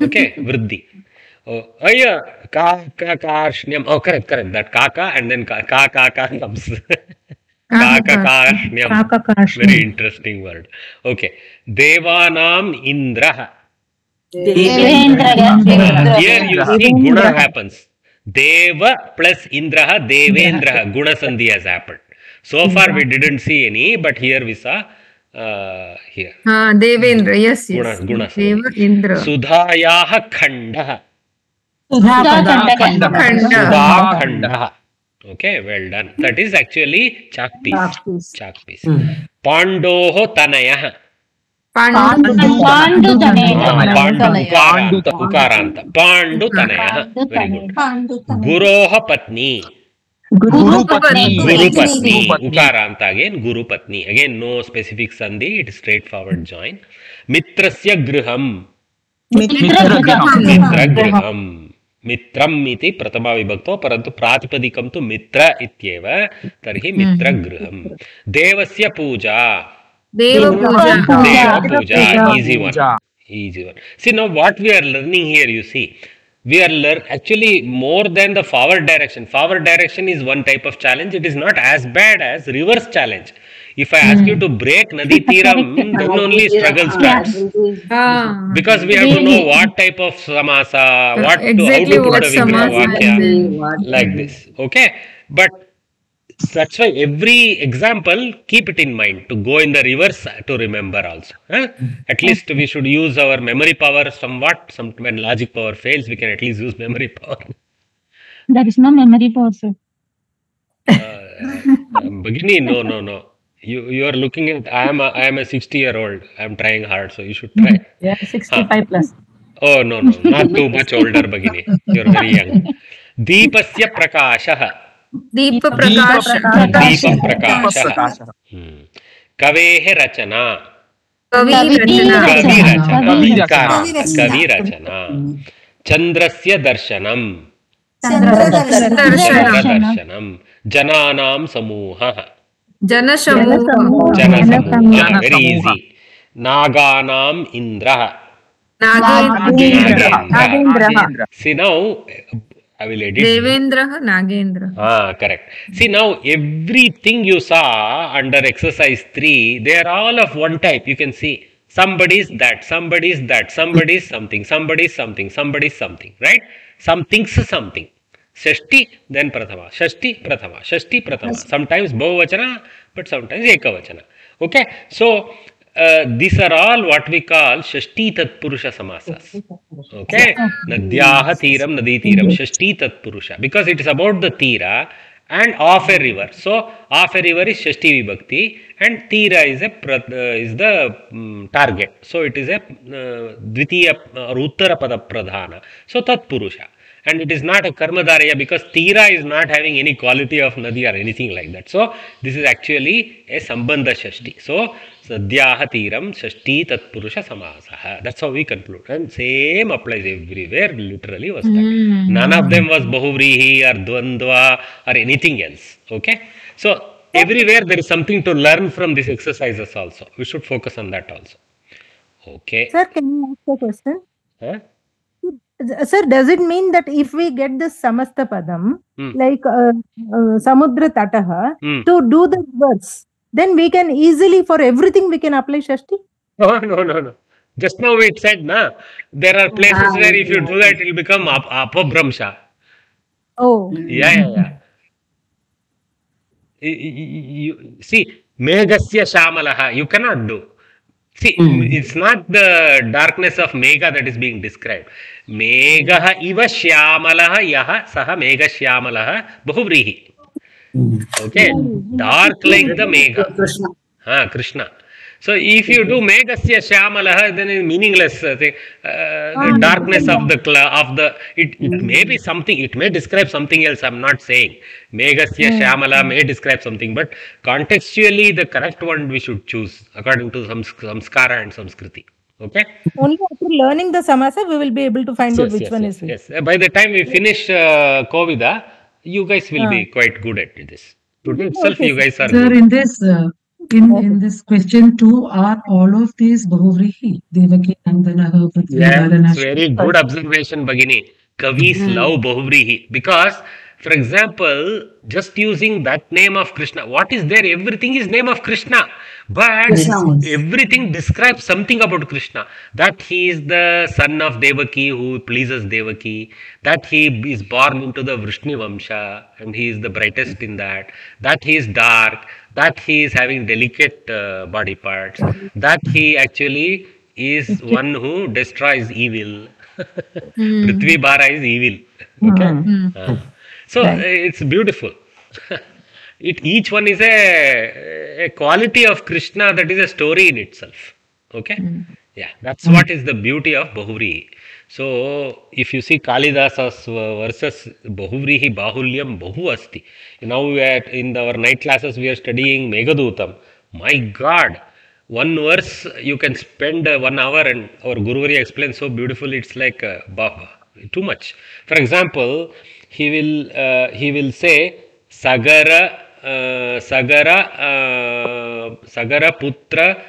Okay, Vriddhi. Oh, yeah. Karshnyam. Oh, correct. That Kaka and then Kaka comes. Kakakashnyam. Very interesting word. Okay. Devanam Indraha. Here you see Guna happens. Deva plus Indraha, Devendraha. Guna Sandhi has happened. So far we didn't see any, but here we saw here. Devendra, yes. Guna Devendra. Sudhayaha Khandaha. Sudha Sudha Khandaha. Okay, well done. That is actually chalk piece. Chalk piece. Chalk piece. Pandoho tanayah. Pandu. Pandu Tanaya. Pandu ukaranta. Pandu tanayah. Very good. Guroha patni. Guru Patni. Guru Patni. Ukaranta again. Guru Patni. Again, no specific sandhi. It is straightforward join. Mitrasya griham. Mitra Mitra griham. Mitram iti pratama vibhakto parantu pratipadikam tu mitra ityeva tarhi mitra griham. Devasya puja. Deva Puja. Deva puja. Easy one. Easy one. See now what we are learning here, you see. We are actually more than the forward direction. Forward direction is one type of challenge. It is not as bad as reverse challenge. If I ask you to break Nadi Tiram, then only struggle starts. Ah. Because we have to know what type of samasa, how Exactly to put what a Vigraha samasa Vakya, like this. Okay? But that's why every example, keep it in mind to go in the reverse to remember also. At least we should use our memory power somewhat. When logic power fails, we can at least use memory power. There is no memory for sir. Bhagini, no. You are looking at, I am a 60-year-old. I am trying hard, so you should try. Yeah, 65 plus. Oh, no, not too much older, Bhagini. You are very young. Deepasya prakashah. Deepa Prakash. Deepa prakashah. Kavehe rachana. Kavi Rachana. Kavi rachana. Chandrasya darshanam. Darshanam. Jananam samuha. Janashamuha. Janasamuha. Very easy. Naganam indra. Nagendra. See now, I will edit. Devendra, Nagendra. Correct. See now, everything you saw under exercise 3, they are all of one type. You can see somebody is that, somebody is that, somebody is something, somebody is something, somebody is something, right? Something's something. Shashti, then Prathama. Shashti, Prathama. Shashti, Prathama. Sometimes Bahuvachana, but sometimes Ekavachana. Okay? So, these are all what we call Shashti Tatpurusha Samasas. Okay? Nadyaha Tiram, Nadi Tiram. Shashti Tatpurusha. Because it is about the Tira and of a river. So, of a river is Shashti Vibhakti and Tira is the target. So, it is a Dvitiya or Uttara Pada Pradhana. So, Tatpurusha. And it is not a Karmadharya because Tira is not having any quality of Nadi or anything like that. So, this is actually a Sambandha Shashti. So, Sadhyaha Tiram Shashti Tatpurusha Samasaha. That's how we conclude. And same applies everywhere, literally was that. None of them was Bahuvrihi or Dvandva or anything else. Okay? So, everywhere there is something to learn from these exercises also. We should focus on that also. Okay. Sir, can you ask a question? Huh? Sir, does it mean that if we get this Samasta Padam, like Samudra Tataha, to do the verse, then we can easily, for everything, we can apply Shashti? No. Just now it said, na, there are places where if you do that, it will become Apabhramsha. Oh. Yeah. You see, Meghasya Shamalaha, you cannot do. See, it's not the darkness of Megha that is being described. Megha iva Shyamalaha yaha saha Megha Shyamalaha Bahuvrihi. Okay, dark like the Megha. Krishna. So if you do Meghasya Shyamalaha, then it's meaningless. The darkness of it may be something, it may describe something else. I'm not saying Meghasya Shyamala may describe something, but contextually the correct one we should choose according to Samskara and Samskriti. Okay. Only after learning the Samasa, we will be able to find out which one is which. Yes. By the time we finish Kovida, you guys will be quite good at this. Today itself, you guys are Sir, good. in this question too, are all of these Bahuvrihi? Devaki, Nandana, Prithvi, Yes, very good observation, Bhagini. Kavis love Bahuvrihi. Because, for example, just using that name of Krishna, what is there? Everything is name of Krishna. But everything describes something about Krishna. That he is the son of Devaki who pleases Devaki. That he is born into the Vrishni Vamsha and he is the brightest in that. That he is dark. That he is having delicate body parts. That he actually is one who destroys evil. Prithvi Bhara is evil. Okay? So it's beautiful. Each one is a quality of Krishna that is a story in itself. Okay? Yeah, that's what is the beauty of Bahuvrihi. So, if you see Kalidasa's verses, Bahuvrihi Bahulyam Bahu Asti. Now, in our night classes, we are studying Meghadutam. My God, one verse you can spend 1 hour, and our Guruvari explains so beautifully. It's like too much. For example, he will say Sagara Putra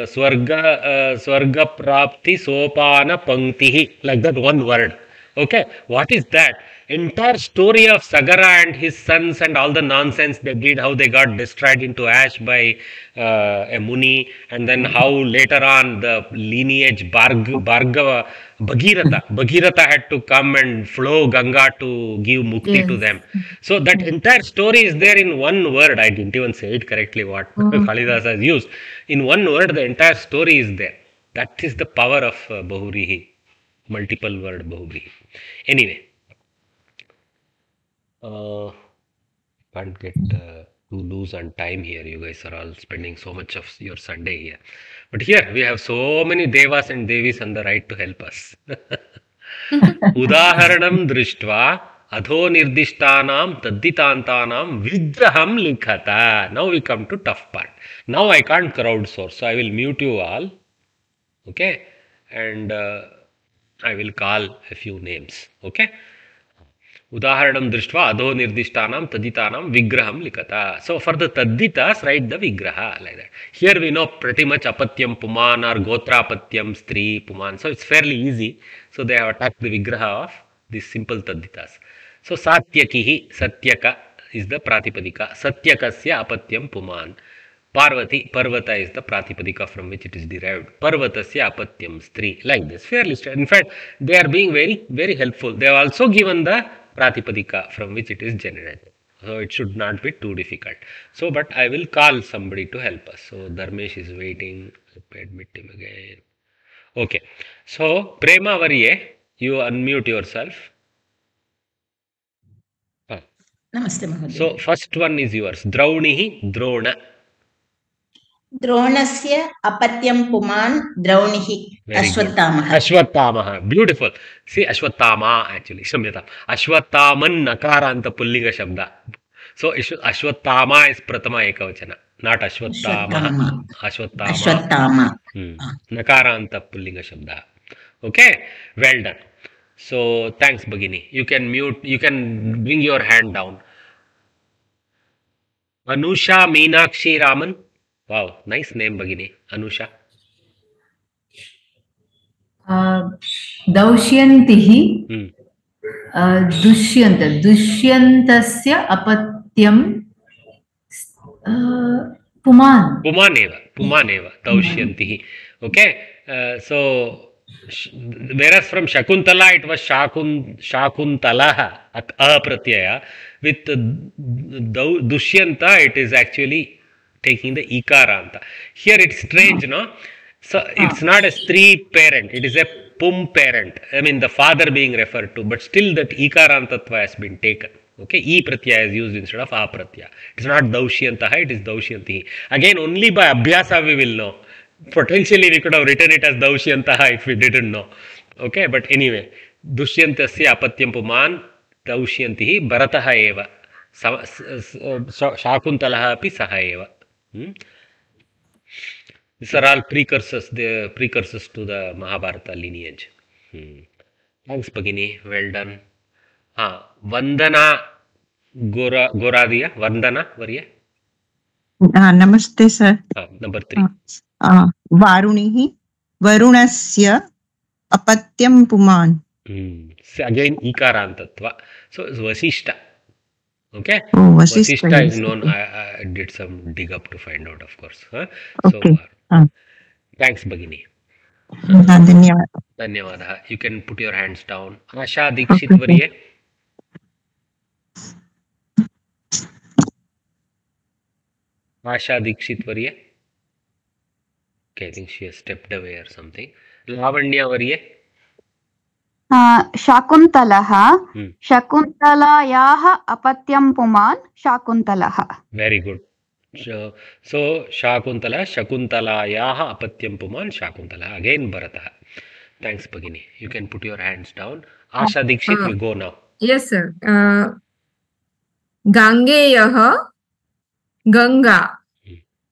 Swarga Prapti Sopana Panktihi, like that one word. Okay, what is that? Entire story of Sagara and his sons and all the nonsense they did, how they got destroyed into ash by a Muni, and then how later on the lineage Bhargava, Bhagirath had to come and flow Ganga to give mukti to them. So that entire story is there in one word. I didn't even say it correctly what Kalidas has used. In one word, the entire story is there. That is the power of Bahuvrihi, multiple word Bahuvrihi. Anyway, can't get too loose on time here. You guys are all spending so much of your Sunday here. But here we have so many Devas and Devis on the right to help us. Udaharanam drishtva adho nirdishtanam tadditantanam vigraham likhata. Now we come to tough part. Now I can't crowdsource, so I will mute you all. Okay? And I will call a few names. Okay? Udaharanam drishtva adho nirdishtanam taditanam vigraham likata. So for the taditas, write the vigraha like that. Here we know pretty much apatyam puman or gotrapatyam stri puman. So it's fairly easy. So they have attacked the vigraha of these simple taditas. So satyakihi, satyaka is the pratipadika. Satyakasya apatyam puman. Parvati, Parvata is the pratipadika from which it is derived. Parvatasya apatyam stri. Like this. Fairly straight. In fact, they are being very, very helpful. They have also given the pratipadika from which it is generated. So it should not be too difficult. So, but I will call somebody to help us. So Dharmesh is waiting. Let me admit him again. Okay. So Prema Varye, you unmute yourself. Namaste Mahodaya. So first one is yours. Draunihi, Drona. Dronasya apatyam puman draunihi Ashwatthamaha. Ashwatthamaha. Beautiful. See, Ashwatthama actually. Shamyata. Ashwathaman nakaranta pullinga shabda. So, Ashwatthama is Pratama Ekavachana, not Ashwatthama. Ashwatthama. Nakaranta pullinga shabda. Okay? Well done. So, thanks Bhagini. You can mute, you can bring your hand down. Anusha Meenakshi Raman. Wow, nice name Bhagini. Anusha. Dausyantihi Dushyantasya apatyam Pumaneva, Dausyantihi. Okay, so whereas from Shakuntala it was Shakuntalaha, apratyaya. With Dushyanta it is actually taking the ikaranta. Here it's strange, no? So it's not a stri parent, it is a pum parent. I mean the father being referred to, but still that ikarantatva has been taken. Okay, e pratyaya is used instead of a pratyaya. It's not daushyantaha, it is daushyantihi. Again, only by abhyasa we will know. Potentially we could have written it as daushyantaha if we didn't know. Okay, but anyway, dushyantasya apatyam puman daushyantihi bharataha eva. Shakuntalaha api saha eva. These are all precursors, the precursors to the Mahabharata lineage. Thanks, Bhagini. Well done. Vandana Goradiya. Vandana, Varya. Namaste, sir. Number 3. Varunihi, Varunasya, Apatyam Puman. So again, Ikarantatva. So it's Vasishta. Okay? Oh, Vasishta is known. I did some dig up to find out, of course. Huh? Okay. So, thanks, Bhagini. Dhanyavada. You can put your hands down. Asha Dikshit Varye. Asha Dikshit Varye. Okay, I think she has stepped away or something. Lavanya Varye. शाकुन्तलः शकुन्तलायाः अपत्यं पुमान् शाकुन्तलः. Very good. So Shakuntala, Shakuntalayaha apatyam puman Shakuntala. Again Bharatah. Thanks, Bhagini. You can put your hands down. Asha Dikshit will go now. Yes, sir. Gangeyah Ganga.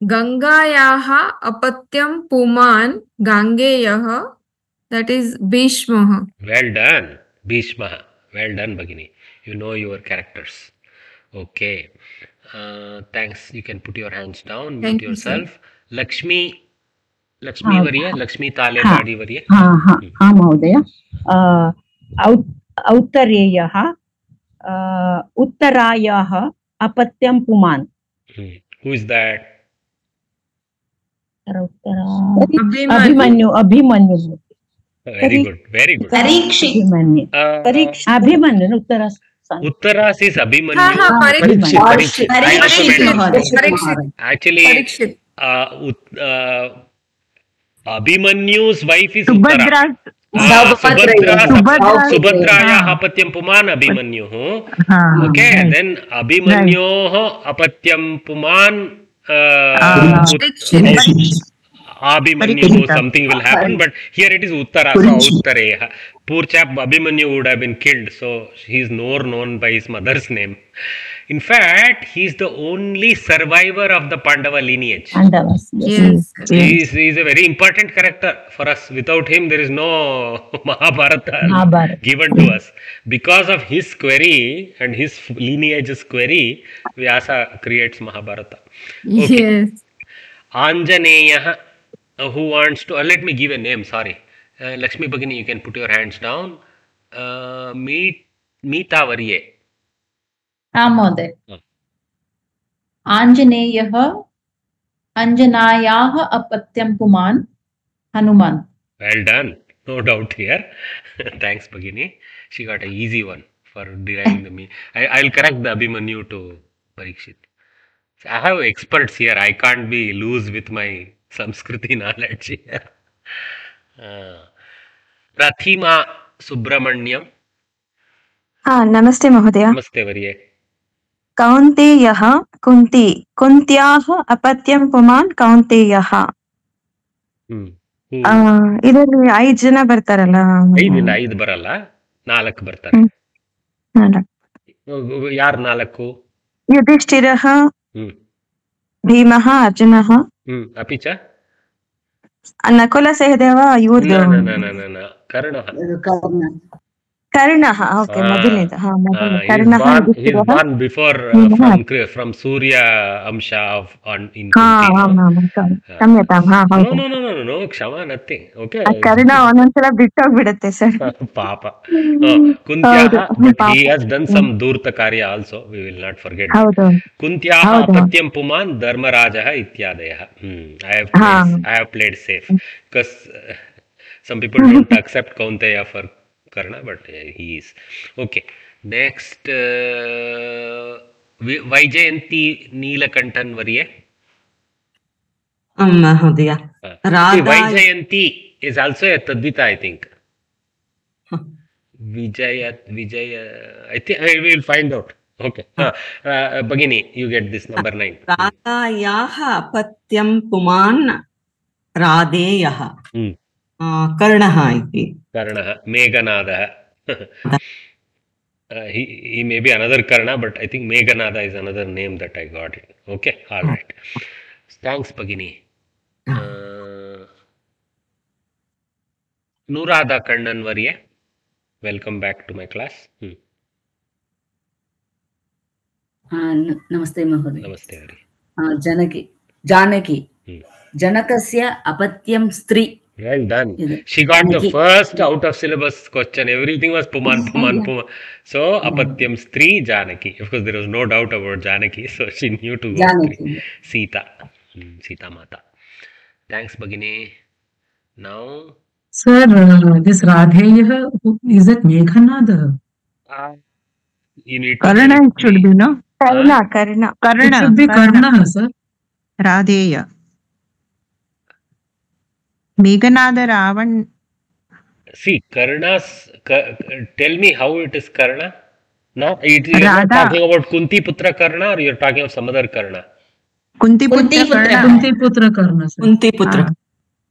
Gangayaha apatyam puman Gangeyah. That is Bhishma. Well done, Bhishma. Well done, Bhagini. You know your characters. Okay. Thanks. You can put your hands down. Mute yourself. Lakshmi Varya. Lakshmi Tale Dadi Varya. हाँ महोदय. औत्तरेयः उत्तरायाः अपत्यं पुमान्. Who is that? Abhimanyu. Very good. Very good. Abhimanyu Uttaras is Abhimanyu. Parikshit. Actually, Abhimanyu's wife is Uttara. Subhadrayaha apatyam puman Abhimanyu. Okay, then Abhimanyoho apatyam puman Abhimanyu, something will happen, but here it is Uttara, so Uttareha. Poor chap Abhimanyu would have been killed, so he is more known by his mother's name. In fact, he is the only survivor of the Pandava lineage. Yes. He is a very important character for us. Without him, there is no Mahabharata given to us. Because of his query and his lineage's query, Vyasa creates Mahabharata. Okay. Yes. Anjaneya. Who wants to? Let me give a name. Sorry, Lakshmi Bhagini, you can put your hands down. Meeta Varye. महोदय. आंजनेयः अंजनायाः अपत्यं पुमान् Hanuman. Well done. No doubt here. Thanks, Bhagini. She got an easy one for deriving the meaning. I'll correct the Abhimanyu to Parikshit. I have experts here. I can't be loose with my Samskriti knowledge here. Prathima Subramanyam. नमस्ते महोदय. नमस्ते वर्ये. कौन्तेयः कुन्त्याः अपत्यं पुमान् कौन्तेयः. ಇದರಲ್ಲಿ 5 ಜನ ಬರ್ತಾರಲ್ಲ. 5 ಬರಲ್ಲ, 4 ಬರ್ತಾರೆ. ಯಾರು 4? युधिष्ठिरः, भीमः, अर्जुनः. अपि च नकुलसहदेव इವ್ರದ್ದು कर्णः. ಓಕೆ ಮೊದಲನೇದು. He's born before from Surya Amsha in No, Kshama, nothing. Okay. Karna ಒಂದೊಂದ್ಸಲ ಬಿಟ್ಟೋಗ್ಬಿಡುತ್ತೆ ಸರ್. ಪಾಪ. Kuntyaha, but he has done some Durta Karya also. We will not forget. Kuntyaha apatyam puman dharmarajaha ityadayah. I have played safe because some people don't accept Kaunteya for Karna, but he is. Okay. Next, Vaijayanti Neelakantan Varye. Mahodaya. Vaijayanti is also a Tadvita, I think. Vijaya, I think I will find out. Okay. Bhagini, you get this number 9. Radhayaha apatyam puman Radheyaha. Karnaha iti. Karnaha. Meghanada. He may be another Karna, but I think Meghanada is another name that I got it. Okay. All right. Thanks, Bhagini. Nurada Kannan Varye. Welcome back to my class. Namaste Mahoday. Namaste Hari. Janaki. Janakasya apatyam stri. Well done. She got the first out of syllabus question. Everything was Puman. So apatyam stri Janaki. Of course, there was no doubt about Janaki. So she knew to go Sita. Sita Mata. Thanks, Bhagini. Now, sir, this Radheya, is it Meghanada? You need to Karna should be, no? Karna. It should be Karna, sir. Radheya. Meghanada Ravan. See, tell me how it is Karna. No, you're not Radha. talking about Kunti Putra Karna, or you're talking of some other Karna? Kunti Kunti Putra. Putra. Kunti Putra Karna, sir. Kunti Putra.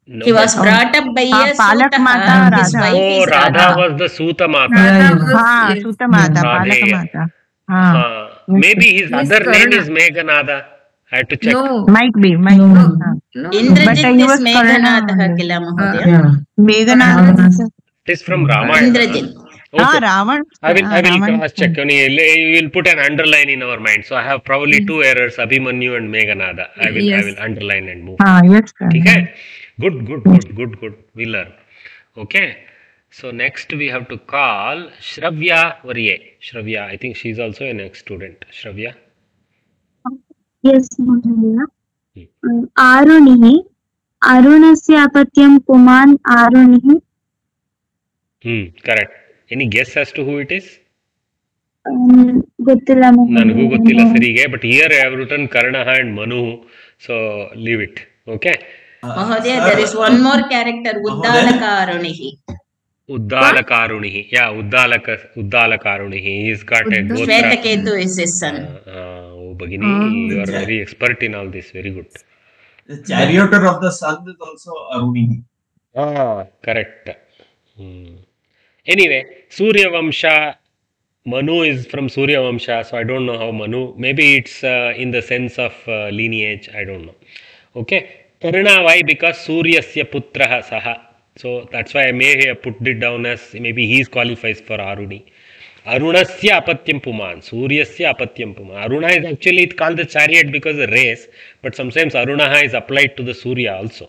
No, He was but- brought up by a Palak Sutaha. Mata His Radha. wife Oh, is Radha Radha. was the Suta Mata. Yeah, was- हाँ yes. सुत माता Radhe. पालक माता हाँ Maybe his Yes, other name Karna. is Meghanada. I had to check. No, might be might No. be हाँ. no. Indradjit But he is was Meghanatha Karna. kila Mahodaya. Yeah. Meghnath It is from Ramayana. Indradjit. हाँ Okay. Ravan I will Ravan cross check. You will put an underline in our mind. So I have probably two errors, Abhimanyu and Meghanada. I Yes. will underline and move. हाँ yes sir. Okay. Good. We learn. Okay. So next we have to call Shravya Varye. Shravya, I think she's also a next student. Shravya. Yes, Mahodaya. आरुणिः अरुणस्य अपत्यं पुमान् आरुणिः Correct. Any guess as to who it is? ಗೊತ್ತಿಲ್ಲ ನನಗೂ ಗೊತ್ತಿಲ್ಲ ಸರಿಗೆ, but here I have written Karnaha and Manu, so leave it. Okay. Mahodaya, there is one more character, Uddalakarunihi. Uddalakarunihi. Yeah, Uddalakarunihi. He's got a gotra. Shvetaketu is his son. Oh, Bhagini, you are very expert in all this. Very good. The charioteer of the sun is also Aruni. Correct. Anyway, Surya Vamsha, Manu is from Surya Vamsha, so I don't know how Manu, maybe it's in the sense of lineage, I don't know. Okay. Karna, why? Because Suryasya putraha saha. So that's why I may have put it down as maybe he qualifies for Aruni. Arunasya apatyam puman. Suryasya apatyam puman. Aruna is actually called the chariot because the race, but sometimes Arunaha is applied to the Surya also.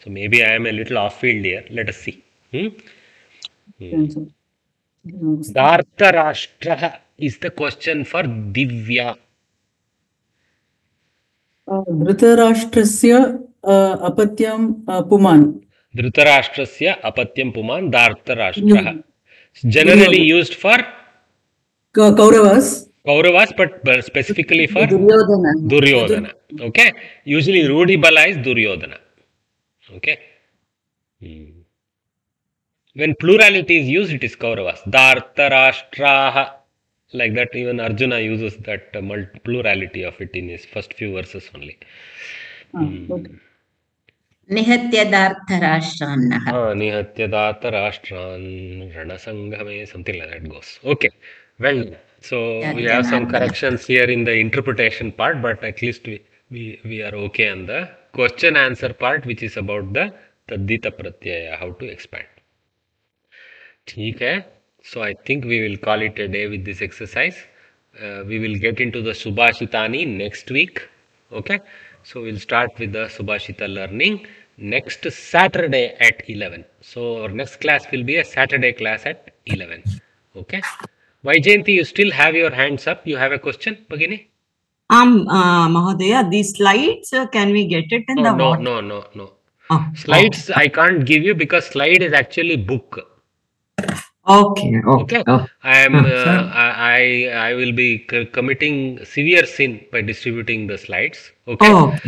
So maybe I am a little off field here. Let us see. Dhartarashtra is the question for Divya. धृतराष्ट्रस्य अपत्यं पुमान् Dhritarashtrasya apatyam puman Dhartarashtra. Generally used for Kauravas, but specifically for Duryodhana. Duryodhana. Okay. Usually Rudi Bala is Duryodhana. Okay. When plurality is used, it is Kauravas. Dhartarashtraha. Like that, even Arjuna uses that plurality of it in his first few verses only. Nihatya Dhartarashtraannaha. Nihatya Dhartarashtran Ranasangame, something like that goes. Okay. Well, so we have some corrections here in the interpretation part, but at least we are okay on the question answer part, which is about the Taddita Pratyaya, how to expand. Okay. So I think we will call it a day with this exercise. We will get into the Subhashitani next week. Okay. So we'll start with the Subhashita learning next Saturday at 11. So our next class will be a Saturday class at 11. Okay. Vaijayanti, you still have your hands up. You have a question, Bhagini? Mahodaya, these slides, can we get it in the No. WhatsApp? Slides I can't give you because slide is actually book. Okay. I am. I will be committing severe sin by distributing the slides. Okay.